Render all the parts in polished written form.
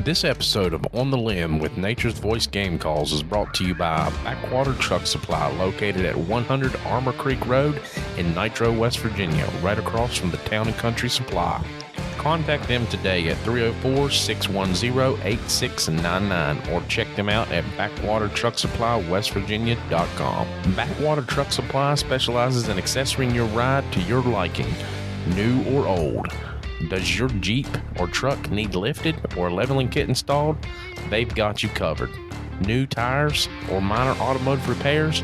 This episode of On the Limb with Nature's Voice Game Calls is brought to you by Backwater Truck Supply, located at 100 Armor Creek Road in Nitro, West Virginia, right across from the Town and Country Supply. Contact them today at 304-610-8699 or check them out at backwatertrucksupply.westvirginia.com. Backwater Truck Supply specializes in accessoring your ride to your liking, new or old. Does your Jeep or truck need lifted or leveling kit installed? They've got you covered. New tires or minor automotive repairs?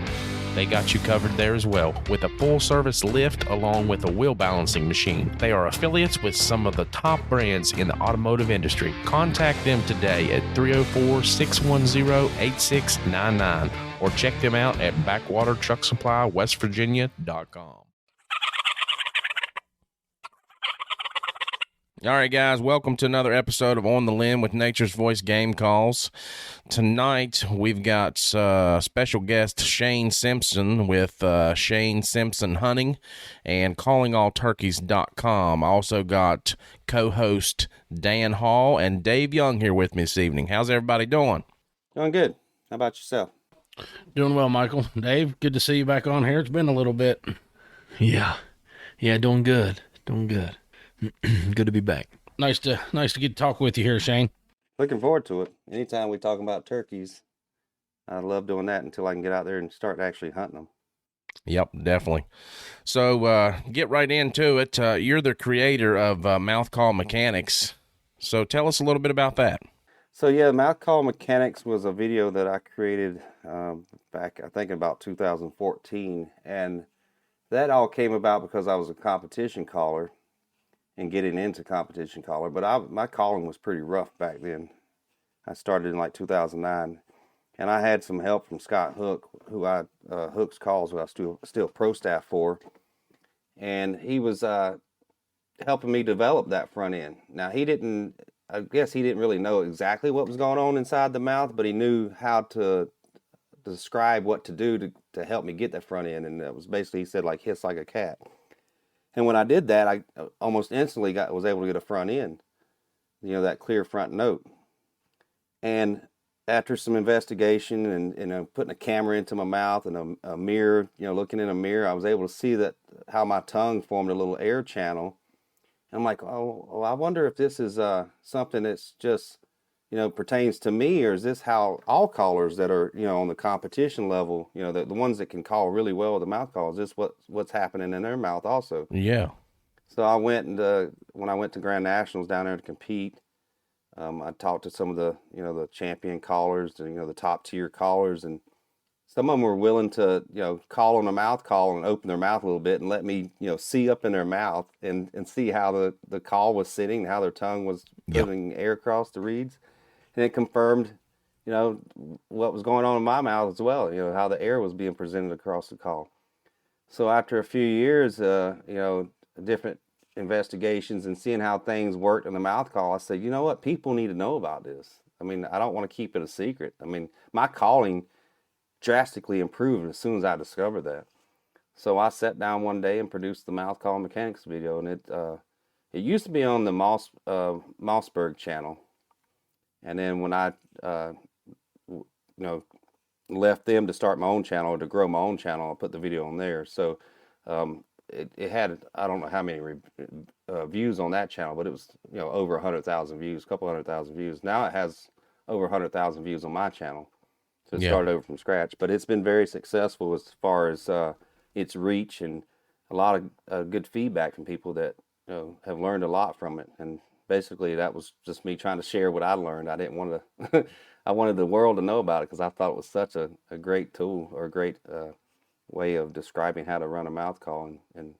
They got you covered there as well, with a full-service lift along with a wheel balancing machine. They are affiliates with some of the top brands in the automotive industry. Contact them today at 304-610-8699 or check them out at backwatertrucksupply.westvirginia.com. All right, guys, welcome to another episode of On the Limb with Nature's Voice Game Calls. Tonight, we've got special guest Shane Simpson with Shane Simpson Hunting and CallingAllTurkeys.com. I also got co-host Dan Hall and Dave Young here with me this evening. How's everybody doing? Doing good. How about yourself? Doing well, Michael. Dave, good to see you back on here. It's been a little bit. Yeah, doing good. Good to be back. Nice to get to talk with you here, Shane. Looking forward to it. Anytime we talk about turkeys, I love doing that until I can get out there and start actually hunting them. Yep, definitely. So get right into it. You're the creator of Mouth Call Mechanics. So tell us a little bit about that. So yeah, Mouth Call Mechanics was a video that I created back, I think, about 2014. And that all came about because I was a competition caller and getting into competition caller. But my calling was pretty rough back then. I started in like 2009. And I had some help from Scott Hook, who Hook's Calls, who I still pro staff for. And he was helping me develop that front end. Now, I guess he didn't really know exactly what was going on inside the mouth, but he knew how to describe what to do to help me get that front end. And it was basically, he said, like, hiss like a cat. And when I did that, I almost instantly was able to get a front end, that clear front note. And after some investigation and putting a camera into my mouth and a mirror, looking in a mirror, I was able to see that how my tongue formed a little air channel. And I'm like, oh, I wonder if this is something that's just, pertains to me, or is this how all callers that are, on the competition level, the ones that can call really well with the mouth call, is this what's happening in their mouth also? Yeah. So I went when I went to Grand Nationals down there to compete, I talked to some of the, the champion callers, the top tier callers, and some of them were willing to, call on a mouth call and open their mouth a little bit and let me, see up in their mouth and see how the call was sitting, how their tongue was putting air across the reeds. And it confirmed, what was going on in my mouth as well, how the air was being presented across the call. So after a few years, different investigations and seeing how things worked in the mouth call, I said, you know what, people need to know about this. I mean, I don't want to keep it a secret. I mean, my calling drastically improved as soon as I discovered that. So I sat down one day and produced the Mouth Call Mechanics video, and it used to be on the Mossberg channel. And then when I, left them to start my own channel, or to grow my own channel, I put the video on there. So it had, I don't know how many views on that channel, but it was, over 100,000 views, a couple 100,000 views. Now it has over 100,000 views on my channal. So it started over from scratch. But it's been very successful as far as its reach, and a lot of good feedback from people that, have learned a lot from it. And basically, that was just me trying to share what I learned. I didn't want to, I wanted the world to know about it because I thought it was such a great tool, or a great way of describing how to run a mouth call. And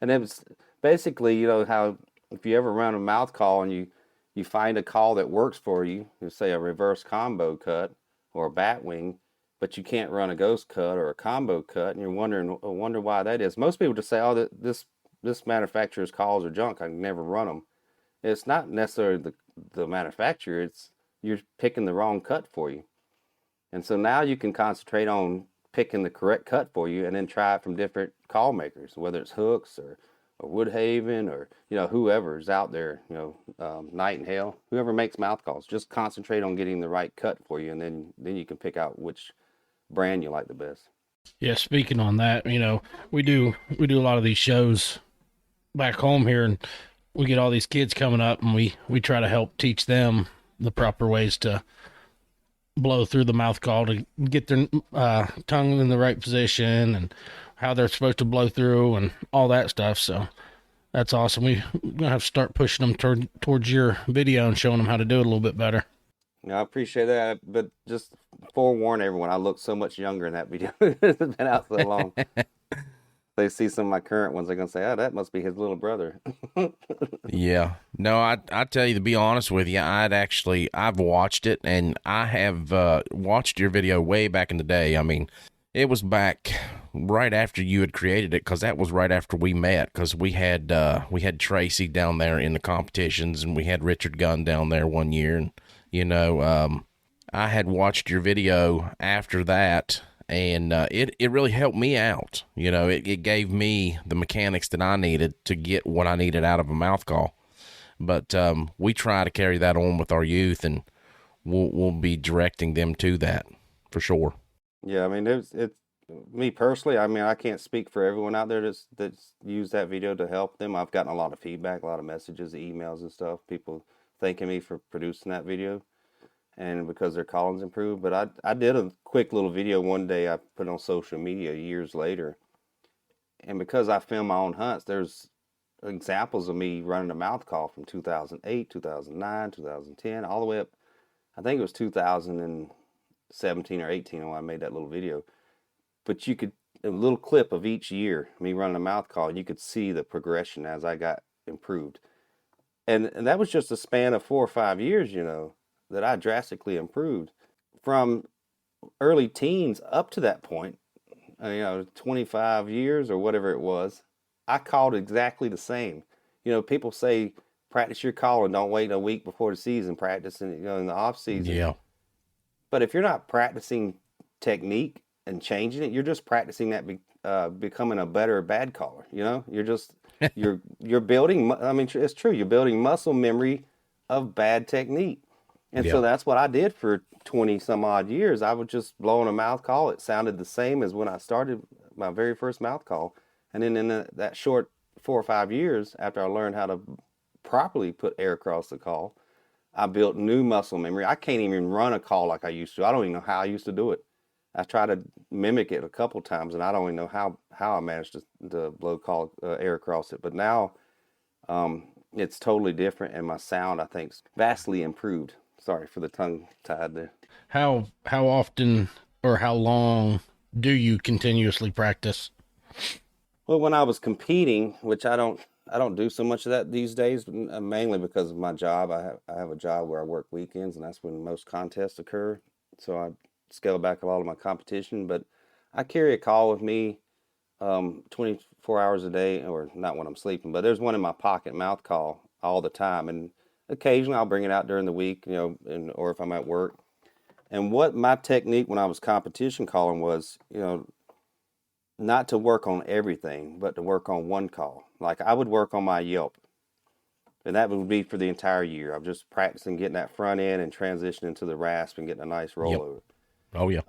it was basically, how if you ever run a mouth call and you find a call that works for you, say a reverse combo cut or a bat wing, but you can't run a ghost cut or a combo cut, and you're wonder why that is. Most people just say, oh, this manufacturer's calls are junk, I can never run them. It's not necessarily the manufacturer, it's you're picking the wrong cut for you. And so now you can concentrate on picking the correct cut for you and then try it from different call makers, whether it's hooks or Woodhaven or, whoever's out there, Nightingale, whoever makes mouth calls, just concentrate on getting the right cut for you. And then you can pick out which brand you like the best. Yeah, speaking on that, we do a lot of these shows back home here, and we get all these kids coming up, and we try to help teach them the proper ways to blow through the mouth call to get their tongue in the right position and how they're supposed to blow through and all that stuff. So that's awesome. We're gonna have to start pushing them towards your video and showing them how to do it a little bit better. I appreciate that, but just forewarn everyone, I look so much younger in that video. It's been out so long. They see some of my current ones, they're gonna say, "Oh, that must be his little brother." Yeah. No, I tell you, to be honest with you, I've watched it, and I have watched your video way back in the day. I mean, it was back right after you had created it, because that was right after we met, because we had Tracy down there in the competitions, and we had Richard Gunn down there one year, and I had watched your video after that, and it really helped me out. It gave me the mechanics that I needed to get what I needed out of a mouth call. But we try to carry that on with our youth, and we'll be directing them to that for sure. Yeah, I mean, it's me personally. I mean, I can't speak for everyone out there that's used that video to help them. I've gotten a lot of feedback, a lot of messages, emails, and stuff. People thanking me for producing that video, and because their calling's improved. But I did a quick little video one day. I put it on social media years later, and because I film my own hunts, there's examples of me running a mouth call from 2008, 2009, 2010, all the way up. I think it was 2017 or 18 when I made that little video. But you could, a little clip of each year, me running a mouth call, you could see the progression as I got improved. And that was just a span of 4 or 5 years, that I drastically improved from early teens up to that point, 25 years or whatever it was. I called exactly the same. People say practice your call and don't wait a week before the season practice and in the off season. Yeah. But if you're not practicing technique and changing it, you're just practicing that becoming a better bad caller. You're just you're building. I mean, it's true. You're building muscle memory of bad technique, and so that's what I did for 20 some odd years. I was just blowing a mouth call. It sounded the same as when I started my very first mouth call. And then in that short 4 or 5 years, after I learned how to properly put air across the call, I built new muscle memory. I can't even run a call like I used to. I don't even know how I used to do it. I tried to mimic it a couple times, and I don't even know how I managed to blow call air across it. But now it's totally different, and my sound, I think, is vastly improved. Sorry for the tongue tied there. How often or how long do you continuously practice? Well, when I was competing, which I don't do so much of that these days, mainly because of my job. I have a job where I work weekends, and that's when most contests occur. So I scale back a lot of my competition, but I carry a call with me 24 hours a day, or not when I'm sleeping, but there's one in my pocket, mouth call, all the time. And occasionally I'll bring it out during the week, or if I'm at work. And what my technique when I was competition calling was, not to work on everything, but to work on one call. Like I would work on my Yelp, and that would be for the entire year. I'm just practicing getting that front end and transitioning to the rasp and getting a nice rollover. Yep. Oh yeah.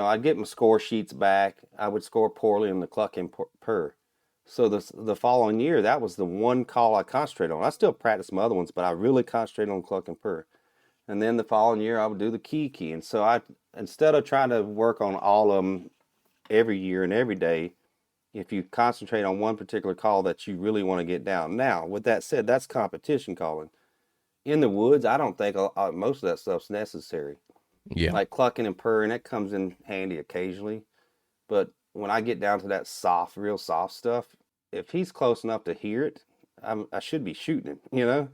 I'd get my score sheets back. I would score poorly in the cluck and purr. So the following year, that was the one call I concentrated on. I still practice my other ones, but I really concentrated on cluck and purr. And then the following year, I would do the key. And so instead of trying to work on all of them every year and every day, if you concentrate on one particular call that you really want to get down. Now, with that said, that's competition calling. In the woods, I don't think most of that stuff's necessary. Yeah. Like clucking and purring, that comes in handy occasionally. But when I get down to that soft, real soft stuff, if he's close enough to hear it, I should be shooting him,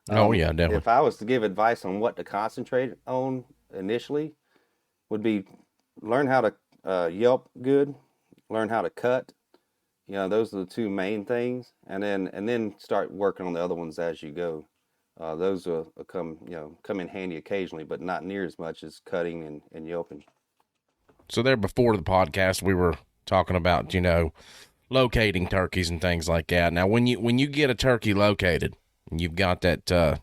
Oh yeah, definitely. If I was to give advice on what to concentrate on initially, would be learn how to yelp good, learn how to cut. Those are the two main things, and then start working on the other ones as you go. Those will come in handy occasionally, but not near as much as cutting and yelping. So there, before the podcast, we were talking about, locating turkeys and things like that. Now, when you get a turkey located, you've got that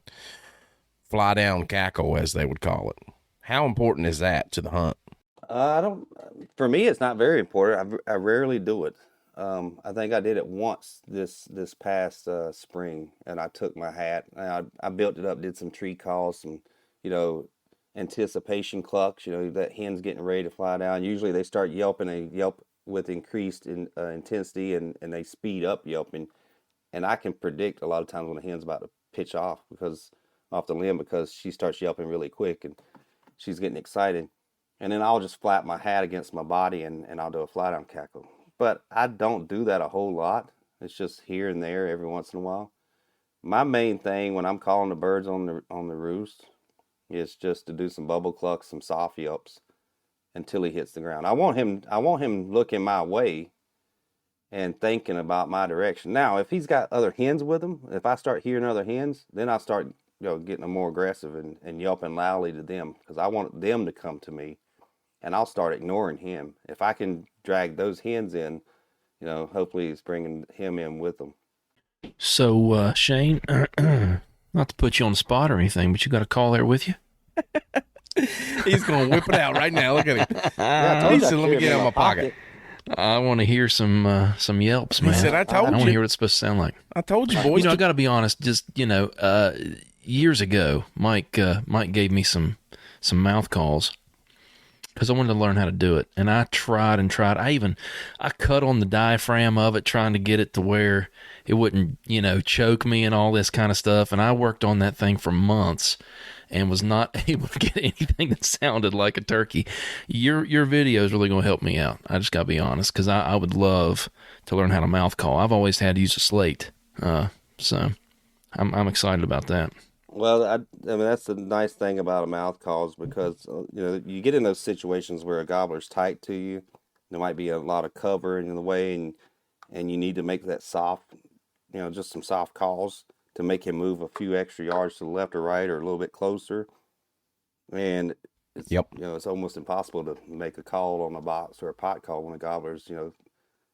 fly down cackle, as they would call it. How important is that to the hunt? I don't. For me, it's not very important. I rarely do it. I think I did it once this past spring, and I took my hat and I built it up, did some tree calls, some you know anticipation clucks. That hen's getting ready to fly down. Usually they start yelping. They yelp with increased intensity, and they speed up yelping. And I can predict a lot of times when a hen's about to pitch off the limb because she starts yelping really quick and she's getting excited. And then I'll just flap my hat against my body and I'll do a fly down cackle. But I don't do that a whole lot. It's just here and there every once in a while. My main thing when I'm calling the birds on the roost is just to do some bubble clucks, some soft yelps until he hits the ground. I want him looking my way and thinking about my direction. Now, if he's got other hens with him, if I start hearing other hens, then I start getting them more aggressive and yelping loudly to them because I want them to come to me, and I'll start ignoring him. If I can drag those hens in, hopefully he's bringing him in with them. So, Shane, not to put you on the spot or anything, but you got a call there with you? He's going to whip it out right now. Look at him. Yeah, He said, let me get it out of my pocket. I want to hear some yelps, man. He said, I told want to you. hear what it's supposed to sound like. I told you, boys. I got to be honest. Just years ago, Mike gave me some mouth calls because I wanted to learn how to do it, and I tried and tried. I cut on the diaphragm of it, trying to get it to where it wouldn't choke me and all this kind of stuff. And I worked on that thing for months and was not able to get anything that sounded like a turkey. Your video is really going to help me out. I just got to be honest, because I would love to learn how to mouth call. I've always had to use a slate, so I'm excited about that. Well, I mean that's the nice thing about a mouth call is because you get in those situations where a gobbler's tight to you. There might be a lot of cover in the way, and you need to make that soft, just some soft calls to make him move a few extra yards to the left or right or a little bit closer. And it's, it's almost impossible to make a call on a box or a pot call when a gobbler's,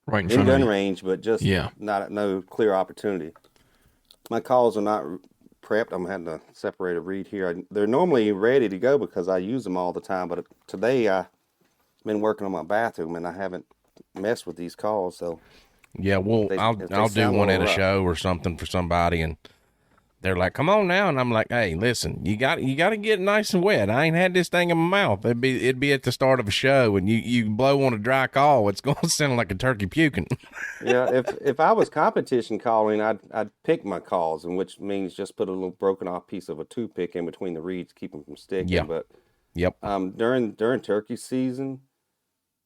right in gun range, but just no clear opportunity. My calls are not prepped. I'm having to separate a reed here. They're normally ready to go because I use them all the time, but today I've been working on my bathroom and I haven't messed with these calls, so yeah, well, I'll do one at a show or something for somebody, and they're like, "Come on now," and I'm like, "Hey, listen, you got to get nice and wet. I ain't had this thing in my mouth. It'd be at the start of a show, and you blow on a dry call, it's going to sound like a turkey puking." Yeah, if I was competition calling, I'd pick my calls, and which means just put a little broken off piece of a toothpick in between the reeds, keep them from sticking. Yeah. But Yep. During turkey season,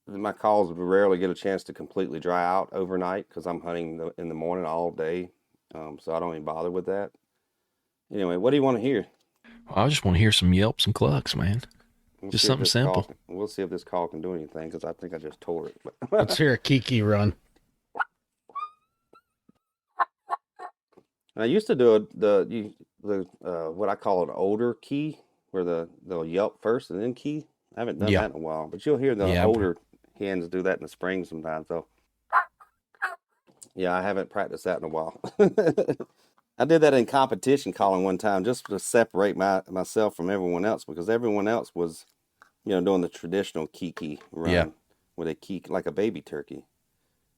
my calls rarely get a chance to completely dry out overnight because I'm hunting in the morning all day, so I don't even bother with that. Anyway, what do you want to hear? I just want to hear some yelps and clucks, man. Just something simple. We'll see if this call can do anything because I think I just tore it. Let's hear a Kiki run. I used to do the what I call an older key, where they'll yelp first and then key. I haven't done that in a while, but you'll hear the older hens do that in the spring sometimes. So, yeah, I haven't practiced that in a while. I did that in competition calling one time just to separate myself from everyone else because everyone else was, doing the traditional kiki run with a key like a baby turkey.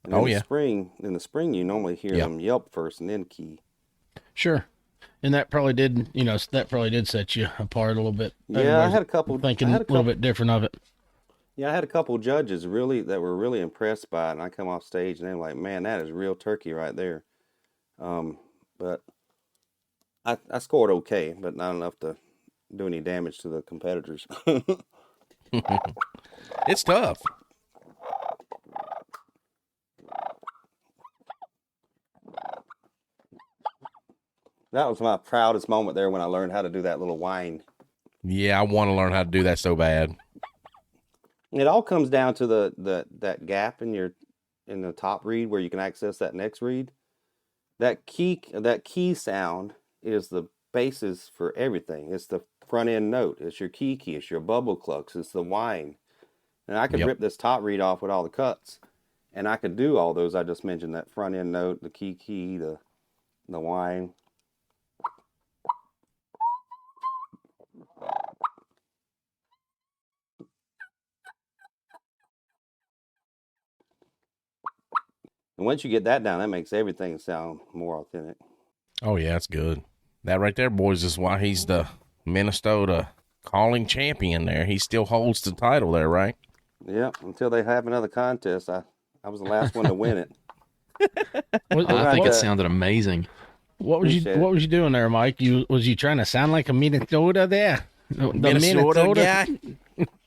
And in the spring, you normally hear them yelp first and then key. Sure. And that probably did, set you apart a little bit. Yeah, I had a couple thinking a little bit different of it. Yeah, I had a couple judges that were really impressed by it, and I come off stage and they're like, "Man, that is real turkey right there." But I scored okay, but not enough to do any damage to the competitors. It's tough. That was my proudest moment there when I learned how to do that little whine. Yeah, I want to learn how to do that so bad. It all comes down to that gap in the top reed where you can access that next reed. That key sound is the basis for everything. It's the front end note. It's your key, it's your bubble clucks. It's the whine. And I could rip this top reed off with all the cuts, And I could do all those I just mentioned, that front end note, the key, the whine. And once you get that down, that makes everything sound more authentic. Oh, yeah, it's good. That right there, boys, is why he's the Minnesota calling champion there. He still holds the title there, right? Yeah, until they have another contest. I was the last one to win it. I think it sounded amazing. What was you doing there, Mike? Was you trying to sound like a Minnesota there? The Minnesota guy?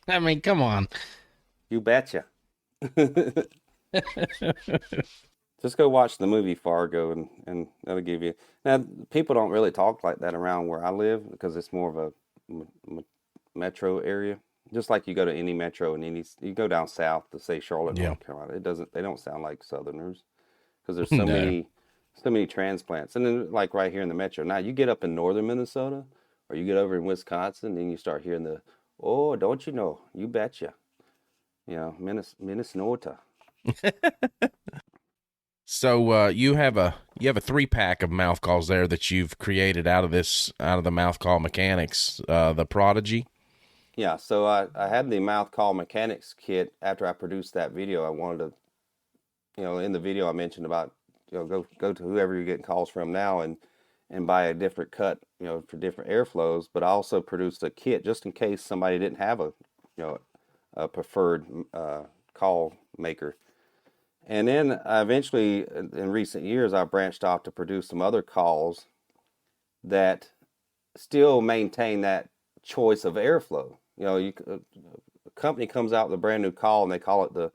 I mean, come on. You betcha. Just go watch the movie Fargo, and that'll give you. Now, people don't really talk like that around where I live because it's more of a metro area. Just like you go to any metro and you go down south to say Charlotte, North Carolina, they don't sound like Southerners because there's so many transplants. And then like right here in the metro, now you get up in northern Minnesota or you get over in Wisconsin, and you start hearing oh, don't you know? You betcha. You know, Minnesota. So you have a 3-pack of mouth calls there that you've created out of the mouth call mechanics, the Prodigy. Yeah, so I had the mouth call mechanics kit after I produced that video. I wanted to, in the video I mentioned about, go to whoever you're getting calls from now and buy a different cut, for different airflows. But I also produced a kit just in case somebody didn't have a preferred call maker. And then eventually, in recent years, I branched off to produce some other calls that still maintain that choice of airflow. A company comes out with a brand new call and they call it the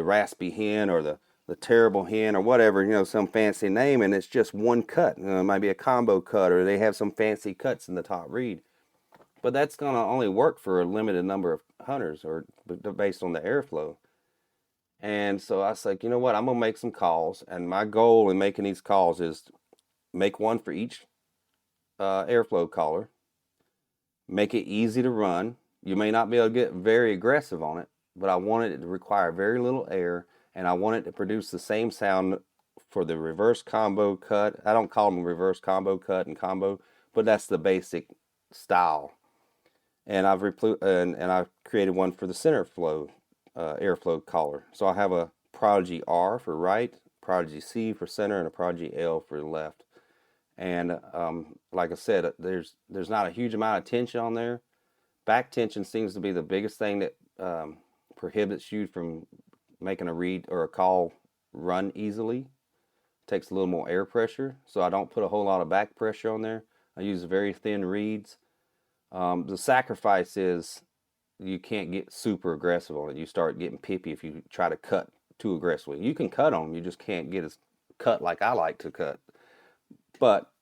raspy hen or the terrible hen or whatever, some fancy name, and it's just one cut. It might be a combo cut, or they have some fancy cuts in the top reed. But that's going to only work for a limited number of hunters or based on the airflow. And so I was like, you know what, I'm going to make some calls. And my goal in making these calls is make one for each airflow caller. Make it easy to run. You may not be able to get very aggressive on it, but I wanted it to require very little air. And I want it to produce the same sound for the reverse combo cut. I don't call them reverse combo cut and combo, but that's the basic style. And I've created one for the center flow airflow caller. So I have a Prodigy R for right, Prodigy C for center, and a Prodigy L for left. And like I said, there's not a huge amount of tension on there. Back tension seems to be the biggest thing that prohibits you from making a read or a call run easily. It takes a little more air pressure, so I don't put a whole lot of back pressure on there. I use very thin reeds. The sacrifice is you can't get super aggressive on it. You start getting pippy if you try to cut too aggressively. You can cut on them, you just can't get as cut like I like to cut.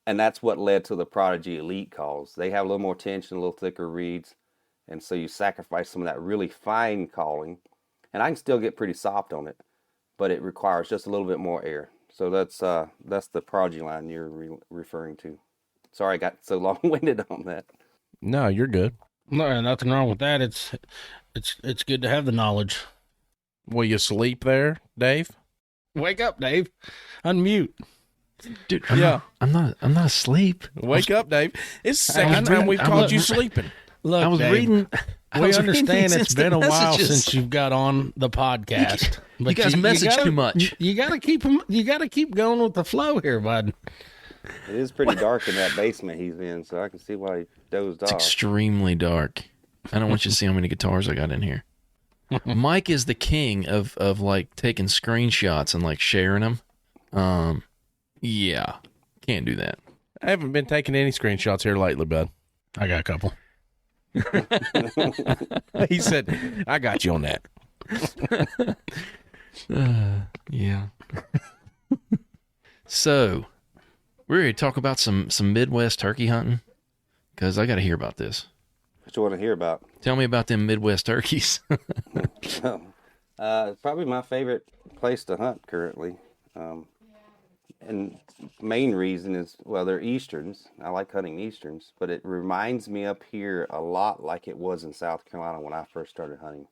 And that's what led to the Prodigy Elite calls. They have a little more tension, a little thicker reeds, and so you sacrifice some of that really fine calling. And I can still get pretty soft on it, but it requires just a little bit more air. So that's the Prodigy line you're referring to. Sorry I got so long-winded on that. No, you're good. No, nothing wrong with that. It's good to have the knowledge. Will you sleep there, Dave? Wake up, Dave. Unmute. Dude, I'm not asleep. Wake up, Dave. It's the second time we've caught you sleeping. Look, I was Dave, reading. We understand it's been a while messages. since you've got on the podcast. You guys message too much. You got to keep going with the flow here, bud. It is pretty dark in that basement he's in, so I can see why he dozed It's off. extremely dark. I don't want you to see how many guitars I got in here. Mike is the king of like taking screenshots and like sharing them. Yeah, can't do that. I haven't been taking any screenshots here lately, bud. I got a couple. He said, I got you on that. Yeah. So, we're ready to talk about some Midwest turkey hunting? Because I got to hear about this. What you want to hear about? Tell me about them Midwest turkeys. Probably my favorite place to hunt currently. And main reason is, well, they're Easterns. I like hunting Easterns, but it reminds me up here a lot like it was in South Carolina when I first started hunting.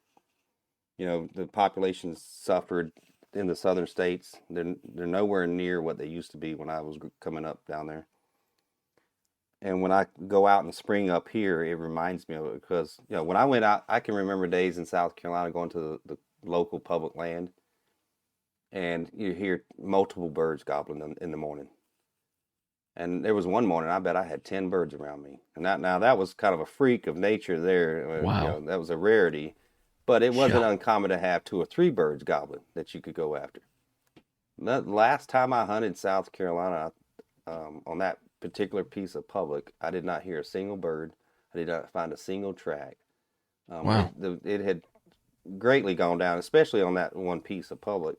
The population suffered in the southern states. They're nowhere near what they used to be when I was coming up down there. And when I go out in the spring up here, it reminds me of it because, when I went out, I can remember days in South Carolina going to the local public land, and you hear multiple birds gobbling in the morning. And there was one morning, I bet I had 10 birds around me. And that was kind of a freak of nature there. Wow. That was a rarity, but it wasn't Yeah. uncommon to have 2 or 3 birds gobbling that you could go after. The last time I hunted South Carolina, on that particular piece of public, I did not hear a single bird. I did not find a single track. Wow. It had greatly gone down, especially on that one piece of public.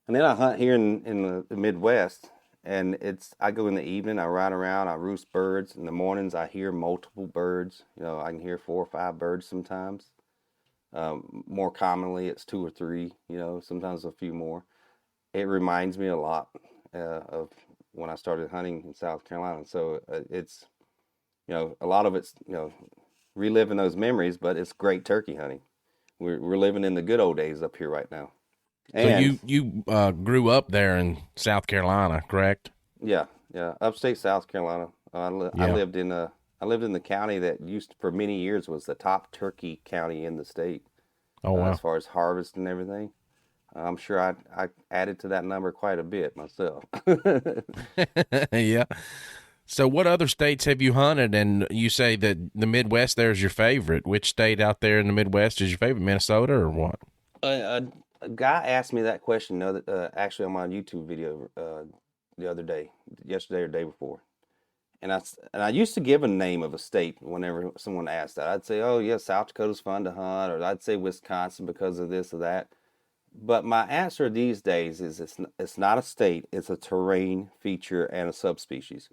And then I hunt here in the Midwest, and I go in the evening, I ride around, I roost birds. In the mornings, I hear multiple birds. I can hear 4 or 5 birds sometimes. More commonly, it's 2 or 3. Sometimes a few more. It reminds me a lot of when I started hunting in South Carolina. So it's, a lot of it's, reliving those memories, but it's great turkey hunting. We're living in the good old days up here right now. So And you grew up there in South Carolina, correct? yeah, upstate South Carolina. I Yeah. lived in the county that for many years was the top turkey county in the state, Oh wow. as far as harvest and everything. I'm sure I added to that number quite a bit myself. Yeah. So what other states have you hunted? And you say that the Midwest there is your favorite. Which state out there in the Midwest is your favorite? Minnesota or what? A guy asked me that question actually on my YouTube video the other day, yesterday or day before. And I used to give a name of a state whenever someone asked that. I'd say, oh, yeah, South Dakota's fun to hunt, or I'd say Wisconsin because of this or that. But my answer these days is it's not a state, it's a terrain feature and a subspecies.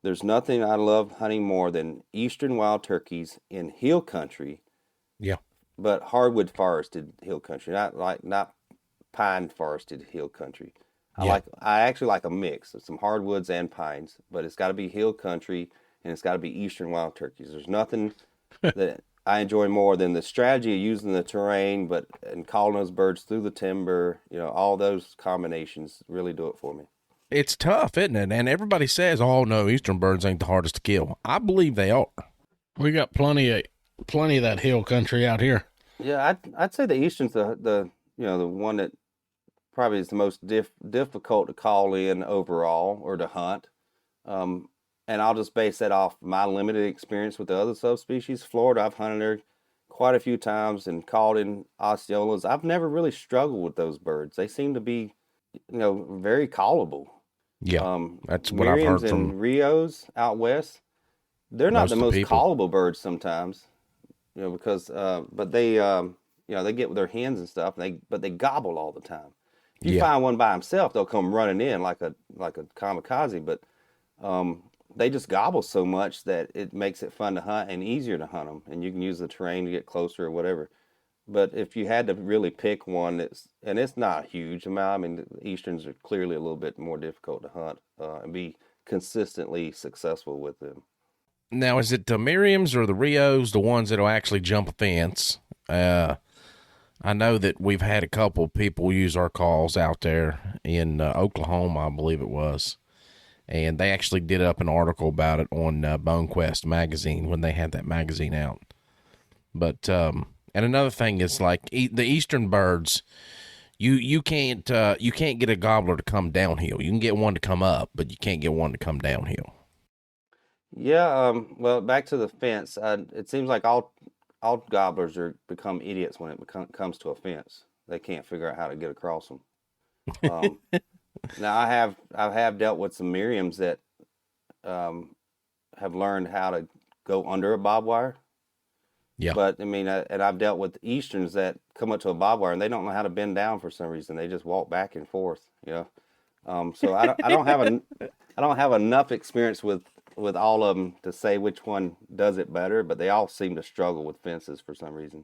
There's nothing I love hunting more than eastern wild turkeys in hill country, Yeah. but hardwood forested hill country, not pine forested hill country. Yeah. I actually like a mix of some hardwoods and pines, but it's got to be hill country and it's got to be eastern wild turkeys. There's nothing that I enjoy more than the strategy of using the terrain, and calling those birds through the timber. All those combinations really do it for me. It's tough, isn't it? And everybody says, "Oh no, eastern birds ain't the hardest to kill." I believe they are. We got plenty of that hill country out here. Yeah, I'd say the eastern's the one that probably is the most difficult to call in overall or to hunt. And I'll just base that off my limited experience with the other subspecies. Florida, I've hunted there quite a few times and called in Osceolas. I've never really struggled with those birds. They seem to be, very callable. Yeah, that's what I've heard Miriams from and Rios out west, they're not most the of the most people. callable birds sometimes, because but they they get with their hens and stuff, but they gobble all the time. If you Yeah. find one by himself, they'll come running in like a kamikaze, but they just gobble so much that it makes it fun to hunt and easier to hunt them, and you can use the terrain to get closer or whatever. But if you had to really pick one, it's not a huge amount. I mean, the Easterns are clearly a little bit more difficult to hunt and be consistently successful with them. Now, is it the Miriams or the Rios, the ones that'll actually jump a fence? I know that we've had a couple people use our calls out there in Oklahoma, I believe it was. And they actually did up an article about it on BoneQuest magazine when they had that magazine out. But and another thing is like the eastern birds, you can't get a gobbler to come downhill. You can get one to come up, but you can't get one to come downhill. Yeah, well, back to the fence. It seems like all gobblers become idiots when it comes to a fence. They can't figure out how to get across them. Now I have dealt with some Miriams that have learned how to go under a barbed wire. Yeah. But I mean, and I've dealt with Easterns that come up to a barbed wire and they don't know how to bend down for some reason. They just walk back and forth. So I don't have enough experience with all of them to say which one does it better. But they all seem to struggle with fences for some reason.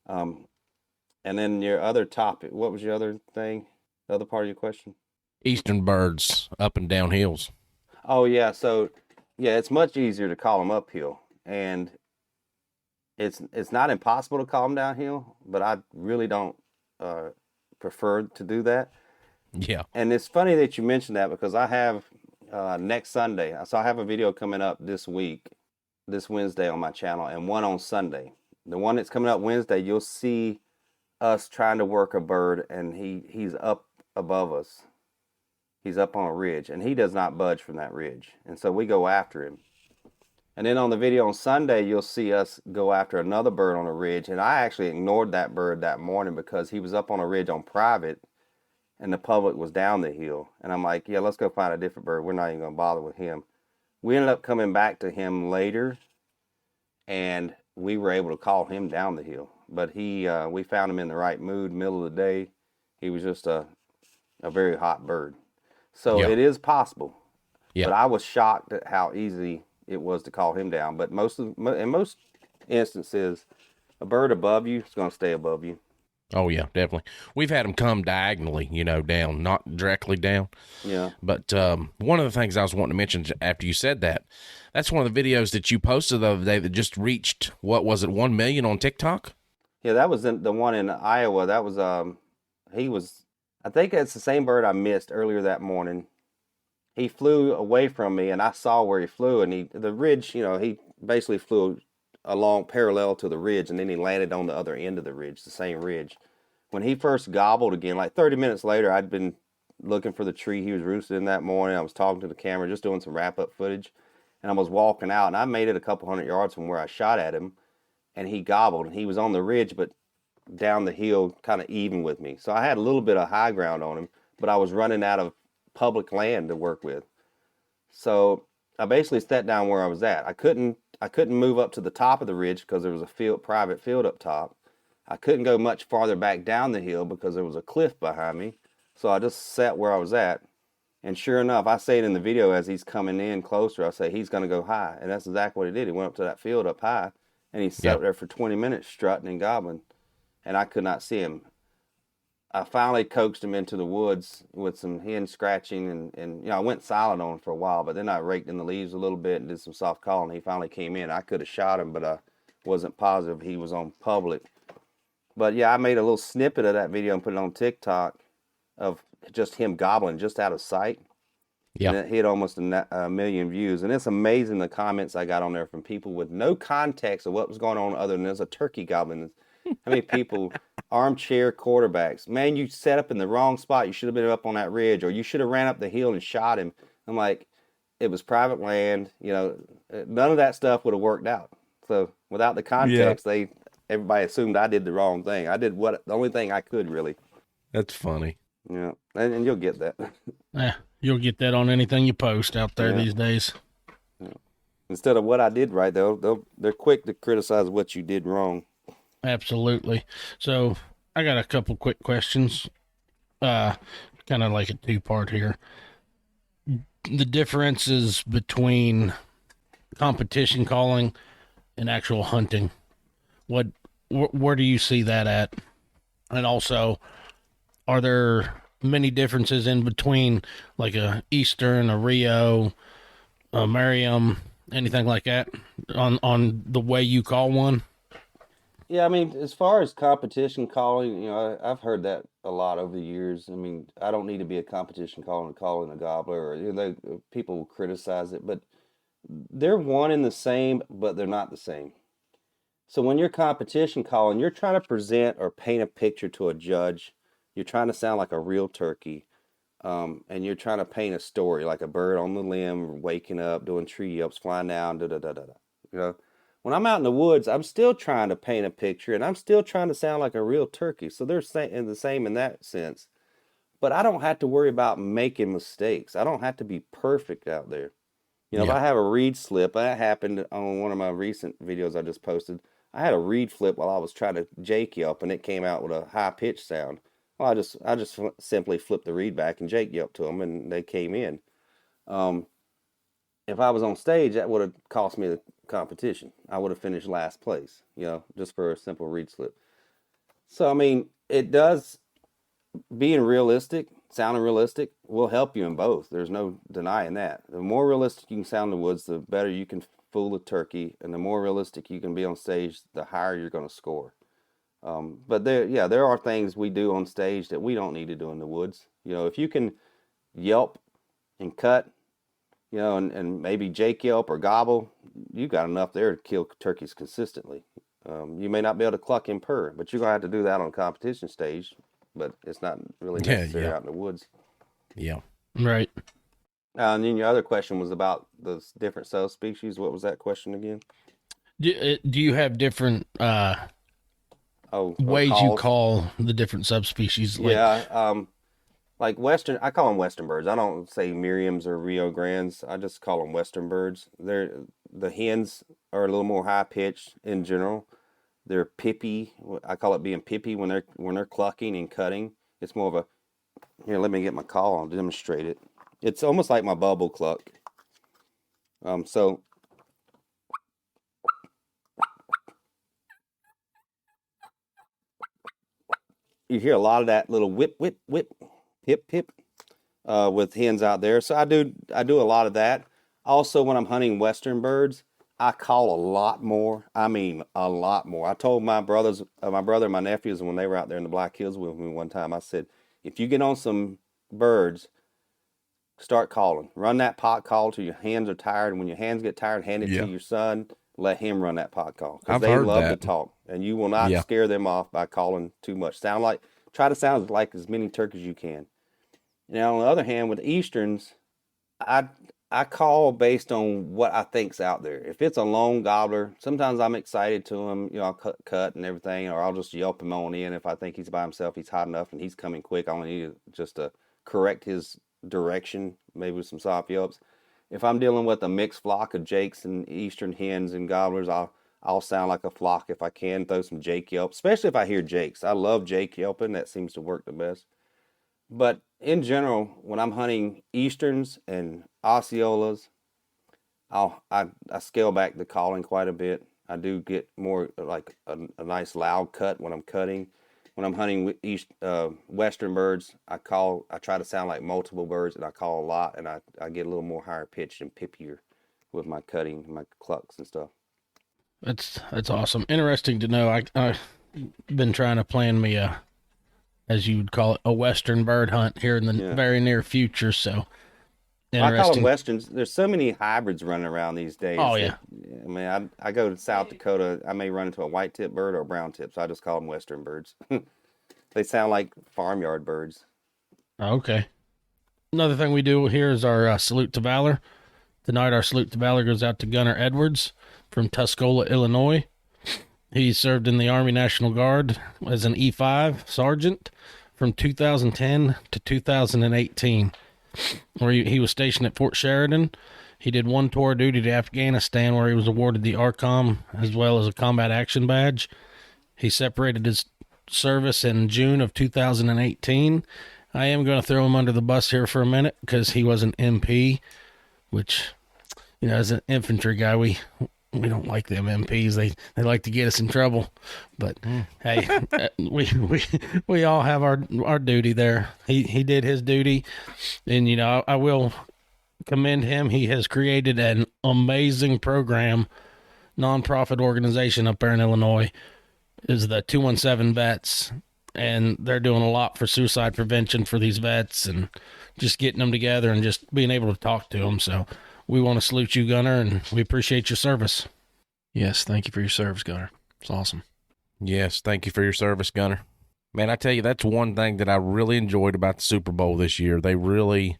And then your other topic, what was your other thing? The other part of your question? Eastern birds up and down hills. Oh yeah, so yeah, it's much easier to call them uphill, and it's not impossible to call them downhill, but I really don't prefer to do that. Yeah. And it's funny that you mentioned that because I have next Sunday. So I have a video coming up this week, this Wednesday on my channel, and one on Sunday. The one that's coming up Wednesday, you'll see us trying to work a bird, and he's up above us. He's up on a ridge, and he does not budge from that ridge. And so we go after him. And then on the video on Sunday, you'll see us go after another bird on a ridge. And I actually ignored that bird that morning because he was up on a ridge on private and the public was down the hill. And I'm like, yeah, let's go find a different bird. We're not even going to bother with him. We ended up coming back to him later, and we were able to call him down the hill. But we found him in the right mood, middle of the day. He was just a very hot bird. So Yeah. it is possible. Yeah. But I was shocked at how easy it was to call him down. But in most instances, a bird above you is going to stay above you. Oh yeah, definitely. We've had them come diagonally, down, not directly down. Yeah. But one of the things I was wanting to mention after you said that's one of the videos that you posted the other day that just reached, what was it, 1 million on TikTok? Yeah, that was the one in Iowa. That was I think it's the same bird I missed earlier that morning. He flew away from me, and I saw where he flew, and the ridge, he basically flew along parallel to the ridge, and then he landed on the other end of the ridge, the same ridge. When he first gobbled again, like 30 minutes later, I'd been looking for the tree he was roosted in that morning. I was talking to the camera, just doing some wrap-up footage, and I was walking out, and I made it a couple hundred yards from where I shot at him, and he gobbled, and he was on the ridge, but down the hill, kind of even with me. So I had a little bit of high ground on him, but I was running out of public land to work with. So I basically sat down where I was at. I couldn't move up to the top of the ridge because there was a private field up top. I couldn't go much farther back down the hill because there was a cliff behind me. So I just sat where I was at. And sure enough, I say it in the video as he's coming in closer, I say he's going to go high. And that's exactly what he did. He went up to that field up high, and he sat there for 20 minutes strutting and gobbling. And I could not see him. I finally coaxed him into the woods with some hen scratching, and I went silent on him for a while, but then I raked in the leaves a little bit and did some soft calling. He finally came in. I could have shot him, but I wasn't positive he was on public. But yeah, I made a little snippet of that video and put it on TikTok of just him gobbling just out of sight. Yeah. And it hit almost a million views. And it's amazing the comments I got on there from people with no context of what was going on other than there's a turkey gobbling. How many people, armchair quarterbacks, man, you set up in the wrong spot. You should have been up on that ridge, or you should have ran up the hill and shot him. I'm like, it was private land. None of that stuff would have worked out. So without the context, everybody assumed I did the wrong thing. I did the only thing I could, really. That's funny. Yeah, and you'll get that. Yeah, you'll get that on anything you post out there these days. Yeah. Instead of what I did right, they're quick to criticize what you did wrong. Absolutely. So I got a couple quick questions, kind of like a two-part here. The differences between competition calling and actual hunting. Where do you see that at? And also, are there many differences in between, like a Eastern, a Rio, a Merriam, anything like that, on the way you call one? Yeah, I mean, as far as competition calling, I've heard that a lot over the years. I mean, I don't need to be a competition caller to call in a gobbler, or people will criticize it, but they're one and the same, but they're not the same. So when you're competition calling, you're trying to present or paint a picture to a judge. You're trying to sound like a real turkey, and you're trying to paint a story, like a bird on the limb, waking up, doing tree yelps, flying down, da da da da da. When I'm out in the woods, I'm still trying to paint a picture, and I'm still trying to sound like a real turkey. So they're the same in that sense. But I don't have to worry about making mistakes. I don't have to be perfect out there. If I have a reed slip, that happened on one of my recent videos I just posted. I had a reed flip while I was trying to jake yelp, and it came out with a high pitched sound. Well, I just simply flipped the reed back and jake yelped to them, and they came in. If I was on stage, that would have cost me the competition. I would have finished last place, just for a simple reed slip. So, I mean, it does, being realistic, sounding realistic, will help you in both. There's no denying that. The more realistic you can sound in the woods, the better you can fool a turkey, and the more realistic you can be on stage, the higher you're going to score. But there are things we do on stage that we don't need to do in the woods. If you can yelp and cut, and maybe Jake yelp or gobble, you got enough there to kill turkeys consistently. You may not be able to cluck and purr, but you're going to have to do that on a competition stage, but it's not really necessary out in the woods. Yeah. Right. And then your other question was about the different subspecies. What was that question again? Do you have different ways you call the different subspecies? Like Western, I call them Western birds. I don't say Merriam's or Rio Grandes. I just call them Western birds. The hens are a little more high pitched in general. They're pippy. I call it being pippy when they're clucking and cutting. It's more of a, here, let me get my call. I'll demonstrate it. It's almost like my bubble cluck. So you hear a lot of that little whip, whip, whip, hip, hip, with hens out there. So I do a lot of that. Also, when I'm hunting Western birds, I call a lot more. I mean, a lot more. I told my brother and my nephews when they were out there in the Black Hills with me one time, I said, if you get on some birds, start calling. Run that pot call till your hands are tired. And when your hands get tired, hand it to your son. Let him run that pot call. Because they love to talk. And you will not scare them off by calling too much. Try to sound like as many turkeys as you can. Now, on the other hand, with Easterns, I call based on what I think's out there. If it's a lone gobbler, sometimes I'm excited to him. I'll cut and everything, or I'll just yelp him on in. If I think he's by himself, he's hot enough, and he's coming quick, I only need just to correct his direction, maybe with some soft yelps. If I'm dealing with a mixed flock of jakes and Eastern hens and gobblers, I'll sound like a flock if I can. Throw some jake yelps, especially if I hear jakes. I love jake yelping. That seems to work the best. But in general, when I'm hunting Easterns and Osceolas, I scale back the calling quite a bit. I do get more like a nice loud cut when I'm cutting. When I'm hunting Western birds, I try to sound like multiple birds, and I call a lot, and I get a little more higher pitched and pippier with my cutting, my clucks and stuff. That's awesome. Interesting to know. I've been trying to plan me as you would call it, a Western bird hunt here in the very near future. So I call them Westerns. There's so many hybrids running around these days. Oh, yeah. I mean, I go to South Dakota, I may run into a white tip bird or a brown tip, so I just call them Western birds. They sound like farmyard birds. Okay. Another thing we do here is our Salute to Valor. Tonight, our Salute to Valor goes out to Gunnar Edwards from Tuscola, Illinois. He served in the Army National Guard as an E5 sergeant from 2010 to 2018, where he was stationed at Fort Sheridan. He did one tour of duty to Afghanistan, where he was awarded the ARCOM as well as a Combat Action Badge. He separated his service in June of 2018. I am going to throw him under the bus here for a minute because he was an MP, which, as an infantry guy, we don't like them MPs. They like to get us in trouble. But hey, we all have our duty there. He did his duty, and I will commend him. He has created an amazing program, nonprofit organization up there in Illinois, is the 217 Vets, and they're doing a lot for suicide prevention for these vets and just getting them together and just being able to talk to them. So we want to salute you, Gunnar, and we appreciate your service. Yes, thank you for your service, Gunnar. It's awesome. Yes, thank you for your service, Gunnar. Man, I tell you, that's one thing that I really enjoyed about the Super Bowl this year. They really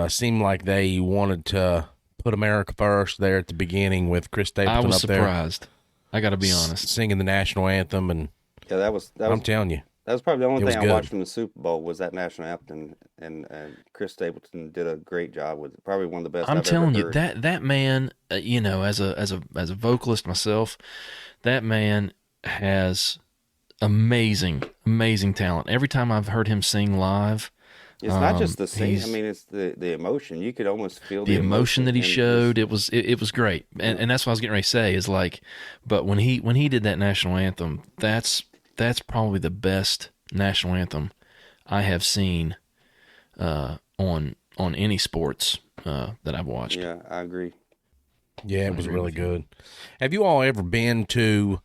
seemed like they wanted to put America first there at the beginning with Chris Stapleton I was up surprised. there. I got to be honest. Singing the national anthem. And yeah, that was I'm telling you. That was probably the only thing I good. watched from the Super Bowl was that national anthem, and Chris Stapleton did a great job with it. Probably one of the best I'm I've telling ever you, heard. that man, as a vocalist myself, that man has amazing talent. Every time I've heard him sing live, it's not just the singing. I mean, it's the emotion. You could almost feel the emotion that he showed. It It was great, and that's what I was getting ready to say. Is like, but when he did that national anthem, that's probably the best national anthem I have seen on any sports that I've watched. Yeah, I agree. Yeah, it was really good. Have you all ever been to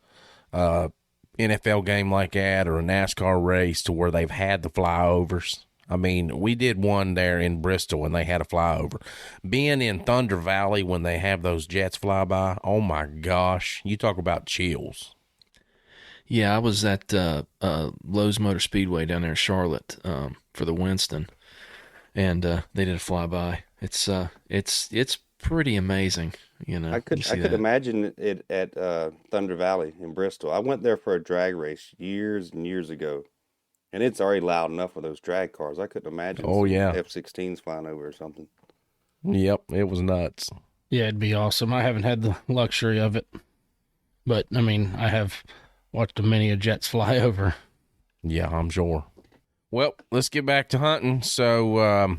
NFL game like that or a NASCAR race to where they've had the flyovers. I mean, we did one there in Bristol and they had a flyover. Being in Thunder Valley when they have those jets fly by, oh my gosh, you talk about chills. Yeah, I was at Lowe's Motor Speedway down there in Charlotte for the Winston, and they did a flyby. It's pretty amazing, you know. I could imagine it at Thunder Valley in Bristol. I went there for a drag race years and years ago, and it's already loud enough with those drag cars. I couldn't imagine F-16s flying over or something. Yep, it was nuts. Yeah, it'd be awesome. I haven't had the luxury of it, but I mean, I have watched many jets fly over. Yeah, I'm sure. Well, let's get back to hunting. So,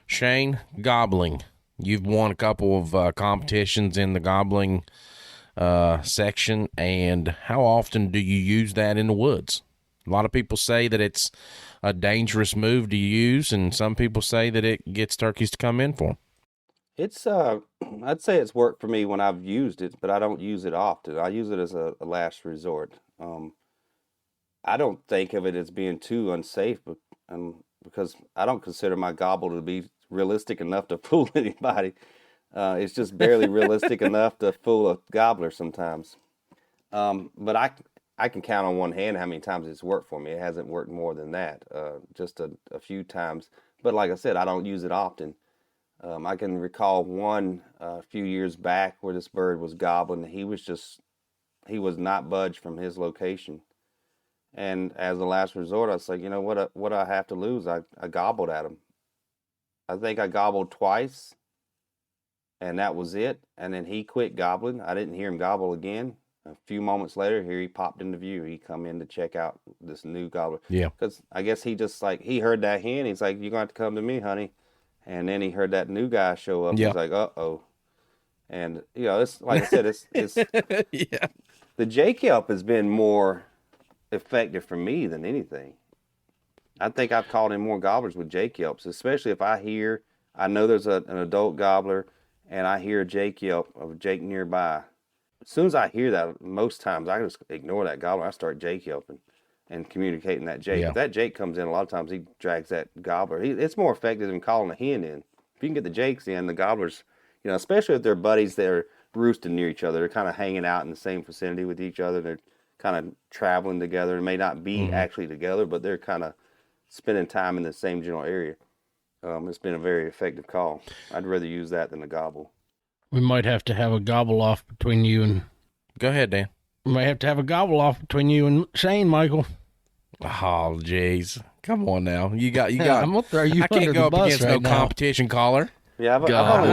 Shane, gobbling. You've won a couple of competitions in the gobbling section, and how often do you use that in the woods? A lot of people say that it's a dangerous move to use, and some people say that it gets turkeys to come in for them. It's I'd say it's worked for me when I've used it, but I don't use it often. I use it as a last resort. I don't think of it as being too unsafe, but because I don't consider my gobble to be realistic enough to fool anybody. It's just barely realistic enough to fool a gobbler sometimes. But I can count on one hand how many times it's worked for me. It hasn't worked more than that, just a few times. But like I said, I don't use it often. I can recall one a few years back where this bird was gobbling. He was not budged from his location. And as a last resort, I was like, you know what I have to lose? I gobbled at him. I think I gobbled twice, and that was it. And then he quit gobbling. I didn't hear him gobble again. A few moments later, here he popped into view. He come in to check out this new gobbler. Yeah. Because I guess he heard that hen. He's like, you're going to have to come to me, honey. And then he heard that new guy show up. Yeah. He's like, uh-oh. And, you know, it's like I said, it's yeah. The J-kelp has been more effective for me than anything. I think I've caught in more gobblers with J-kelps, especially if I know there's an adult gobbler, and I hear a J-kelp of a Jake nearby. As soon as I hear that, most times I just ignore that gobbler. I start J-kelping and communicating that Jake. Yeah. If that Jake comes in, a lot of times he drags that gobbler. It's more effective than calling a hen in. If you can get the Jakes in, the gobblers, you know, especially if they're buddies that are roosting near each other, they're kind of hanging out in the same vicinity with each other. They're kind of traveling together. It may not be actually together, but they're kind of spending time in the same general area. It's been a very effective call. I'd rather use that than a gobble. We might have to have a gobble off between you and... Go ahead, Dan. We might have to have a gobble off between you and Shane, Michael. Oh, jeez. Come on now. You got. I'm gonna throw you. I can't go up against no competition caller. Yeah, gobble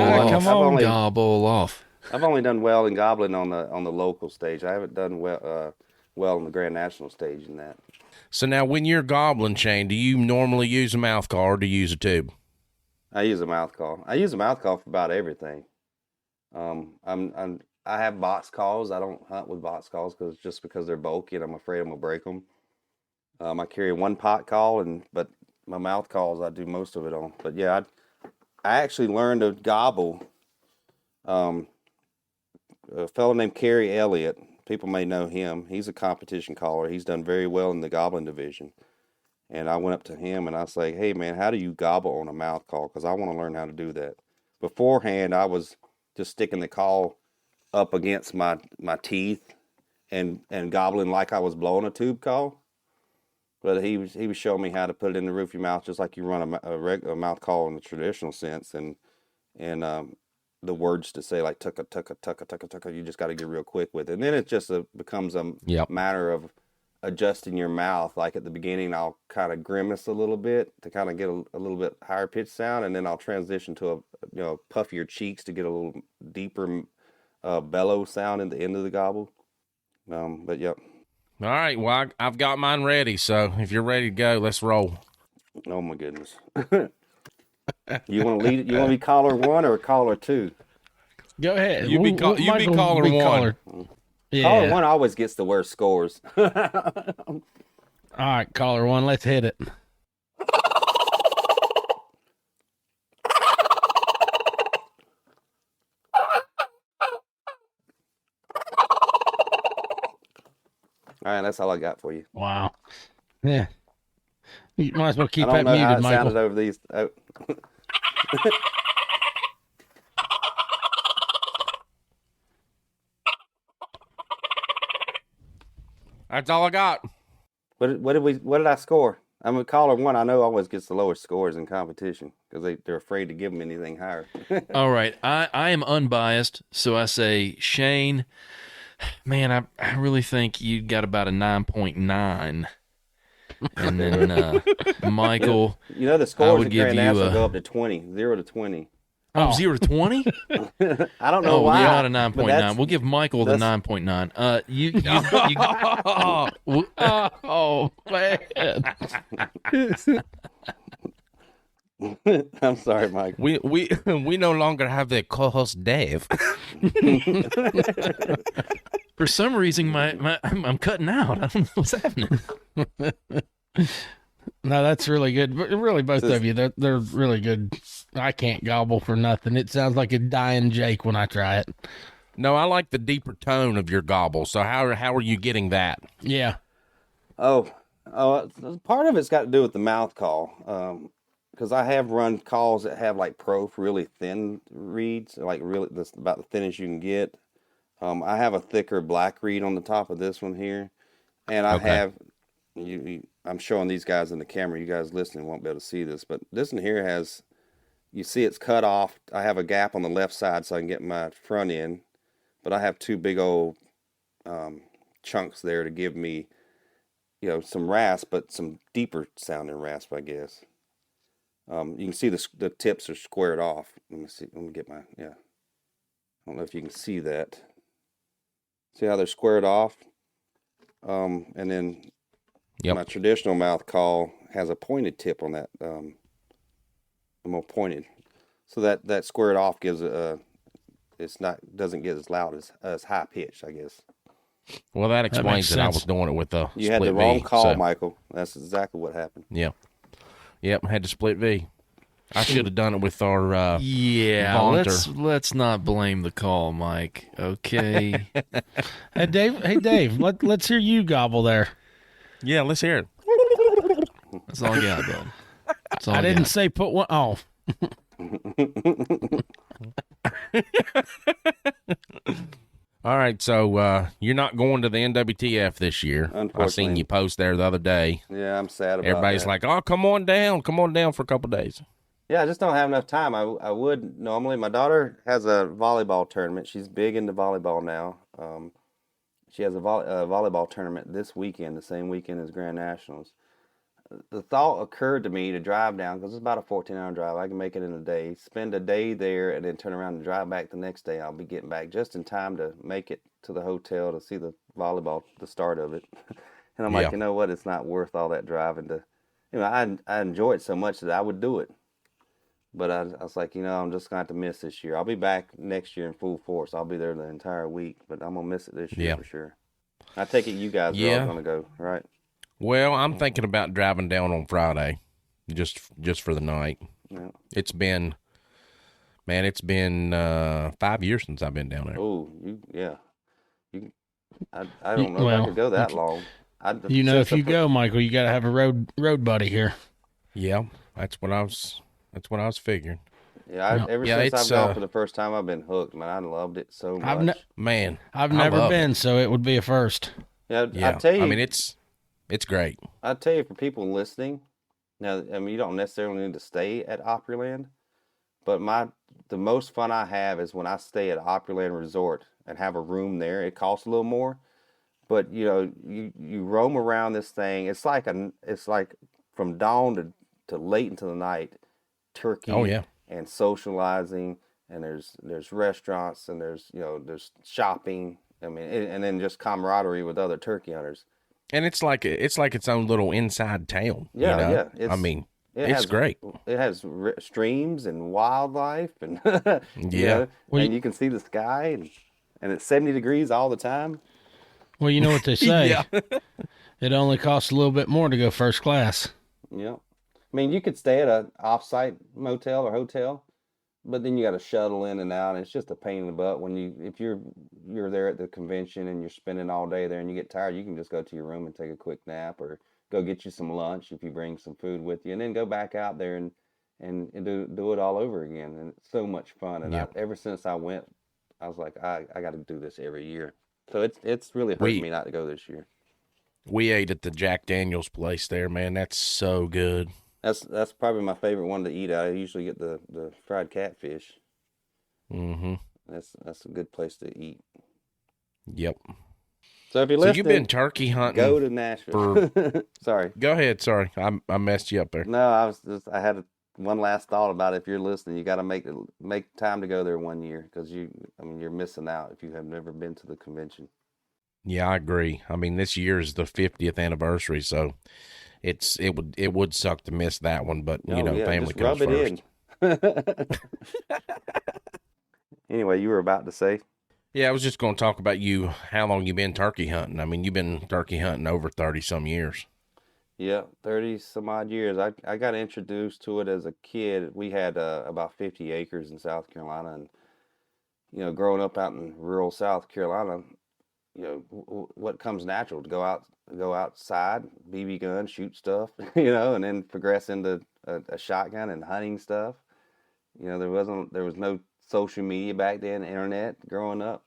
off. I've only done well in gobbling on the local stage. I haven't done well on the Grand National stage in that. So now, when you're gobbling, Shane, do you normally use a mouth call or do you use a tube? I use a mouth call. I use a mouth call for about everything. I have box calls. I don't hunt with box calls because they're bulky and I'm afraid I'm gonna break them. I carry one pot call but my mouth calls I do most of it on. But yeah, I actually learned to gobble. A fellow named Kerry Elliott, people may know him. He's a competition caller. He's done very well in the gobbling division. And I went up to him and I was like, hey man, how do you gobble on a mouth call? Because I want to learn how to do that. Beforehand, I was just sticking the call up against my teeth and gobbling like I was blowing a tube call. But he was showing me how to put it in the roof of your mouth, just like you run a mouth call in the traditional sense, and the words to say like tucka tucka tucka tucka tucka. You just got to get real quick with it, and then it just becomes a matter of adjusting your mouth. Like at the beginning, I'll kind of grimace a little bit to kind of get a little bit higher pitched sound, and then I'll transition to puff your cheeks to get a little deeper bellow sound in the end of the gobble. But yep. All right, well, I've got mine ready, so if you're ready to go, let's roll. Oh, my goodness. You want to lead it? You want to be caller one or caller two? Go ahead. You be caller one. Yeah. Caller one always gets the worst scores. All right, caller one, let's hit it. All right, that's all I got for you. Wow. Yeah. You might as well keep I don't that know how muted, it Michael. sounded over these. Oh. That's all I got. What did I score? I'm a caller one. I know always gets the lowest scores in competition because they're afraid to give them anything higher. All right. I am unbiased, so I say Shane. Man, I really think you got about a 9.9. And then Michael, You know the I scores would at give Grand you National a go up to 20, 0 to 20. oh 0 to 20. I don't know Oh, why. yeah, not a but 9.9. We'll give Michael the that's- 9.9. Oh, man. I'm sorry, Mike. We no longer have the co-host Dave. For some reason, I'm cutting out. I don't know what's happening. No, that's really good. But really, both of you, they're really good. I can't gobble for nothing. It sounds like a dying Jake when I try it. No, I like the deeper tone of your gobble. So how are you getting that? Yeah. Oh, part of it's got to do with the mouth call. Because I have run calls that have like prof really thin reeds, like really that's about the thinnest you can get. I have a thicker black reed on the top of this one here, and I Okay. have I'm showing these guys in the camera. You guys listening won't be able to see this, but this one here has, you see it's cut off. I have a gap on the left side so I can get my front end, but I have two big old chunks there to give me, some rasp, but some deeper sounding rasp, I guess. You can see the tips are squared off. Let me see. Let me get my, yeah. I don't know if you can see that. See how they're squared off? And then Yep. my traditional mouth call has a pointed tip on that. More pointed. So that squared off gives doesn't get as loud as high pitched, I guess. Well, that explains makes it. I sense. was doing it with the You split had the wrong V, call, so- Michael. That's exactly what happened. Yep, had to split V. I should have done it with our. Yeah, Vaunter. let's not blame the call, Mike. Okay. Hey, Dave, let's hear you gobble there. Yeah, let's hear it. That's all I got, bud. That's all I didn't got. say put one. Oh, All right, so you're not going to the NWTF this year. I seen Unfortunately. you post there the other day. Yeah, I'm sad about Everybody's that. like, "Oh, come on down for a couple days." Yeah, I just don't have enough time. I would normally. My daughter has a volleyball tournament. She's big into volleyball now. She has a volleyball tournament this weekend, the same weekend as Grand Nationals. The thought occurred to me to drive down because it's about a 14-hour drive. I can make it in a day, spend a day there, and then turn around and drive back the next day. I'll be getting back just in time to make it to the hotel to see the volleyball, the start of it. And I'm Yeah. like, you know what? It's not worth all that driving to. I enjoy it so much that I would do it. But I was like, I'm just going to have to miss this year. I'll be back next year in full force. I'll be there the entire week, but I'm going to miss it this year Yeah. for sure. I take it you guys are Yeah. all going to go, right? Well, I'm thinking about driving down on Friday, just for the night. Yeah. It's been 5 years since I've been down there. Oh, I don't know if I Well, could go that long. if you go, Michael, you got to have a road buddy here. Yeah, that's what I was figuring. Yeah, ever Yeah, since I've it's, gone for the first time, I've been hooked, man. I loved it so much. Man, I've I never love been, it. so it would be a first. Yeah, Yeah, I tell you, I mean it's great. I tell you, for people listening, now, I mean, you don't necessarily need to stay at Opryland, but the most fun I have is when I stay at Opryland Resort and have a room there. It costs a little more, but you roam around this thing. It's like from dawn to late into the night, turkey. Oh, yeah. And socializing, and there's restaurants, and there's shopping. I mean, and then just camaraderie with other turkey hunters. And it's like its own little inside town. Yeah, yeah. I mean, It it's has- great. It has streams and wildlife, and Yeah. and you can see the sky, and it's 70 degrees all the time. Well, you know what they say. Yeah. It only costs a little bit more to go first class. Yeah, I mean, you could stay at a off-site motel or hotel, but then you got to shuttle in and out, and it's just a pain in the butt when if you're there at the convention and you're spending all day there and you get tired, you can just go to your room and take a quick nap or go get you some lunch if you bring some food with you, and then go back out there and do it all over again. And it's so much fun. And Yep. ever since I went, I was like, I got to do this every year. So it's really hurting We me not to go this year. we ate at the Jack Daniels place there, man. That's so good. That's probably my favorite one to eat. I usually get the fried catfish. Mm-hmm. That's a good place to eat. Yep. So if you're So listening, you've been turkey hunting. go to Nashville. Sorry. Go ahead. Sorry, I messed you up there. No, I had one last thought about it. If you're listening, you got to make time to go there one year because you're missing out if you have never been to the convention. Yeah, I agree. I mean, this year is the 50th anniversary, so it would suck to miss that one, but Oh, yeah, family just comes rub first. it in. Anyway, you were about to say. Yeah, I was just going to talk about how long you been turkey hunting. I mean, you've been turkey hunting over 30 some years. Yeah, 30 some odd years. I got introduced to it as a kid. We had about 50 acres in South Carolina, and growing up out in rural South Carolina, what comes natural to go outside, BB gun, shoot stuff, and then progress into a shotgun and hunting stuff. There was no social media back then, internet growing up.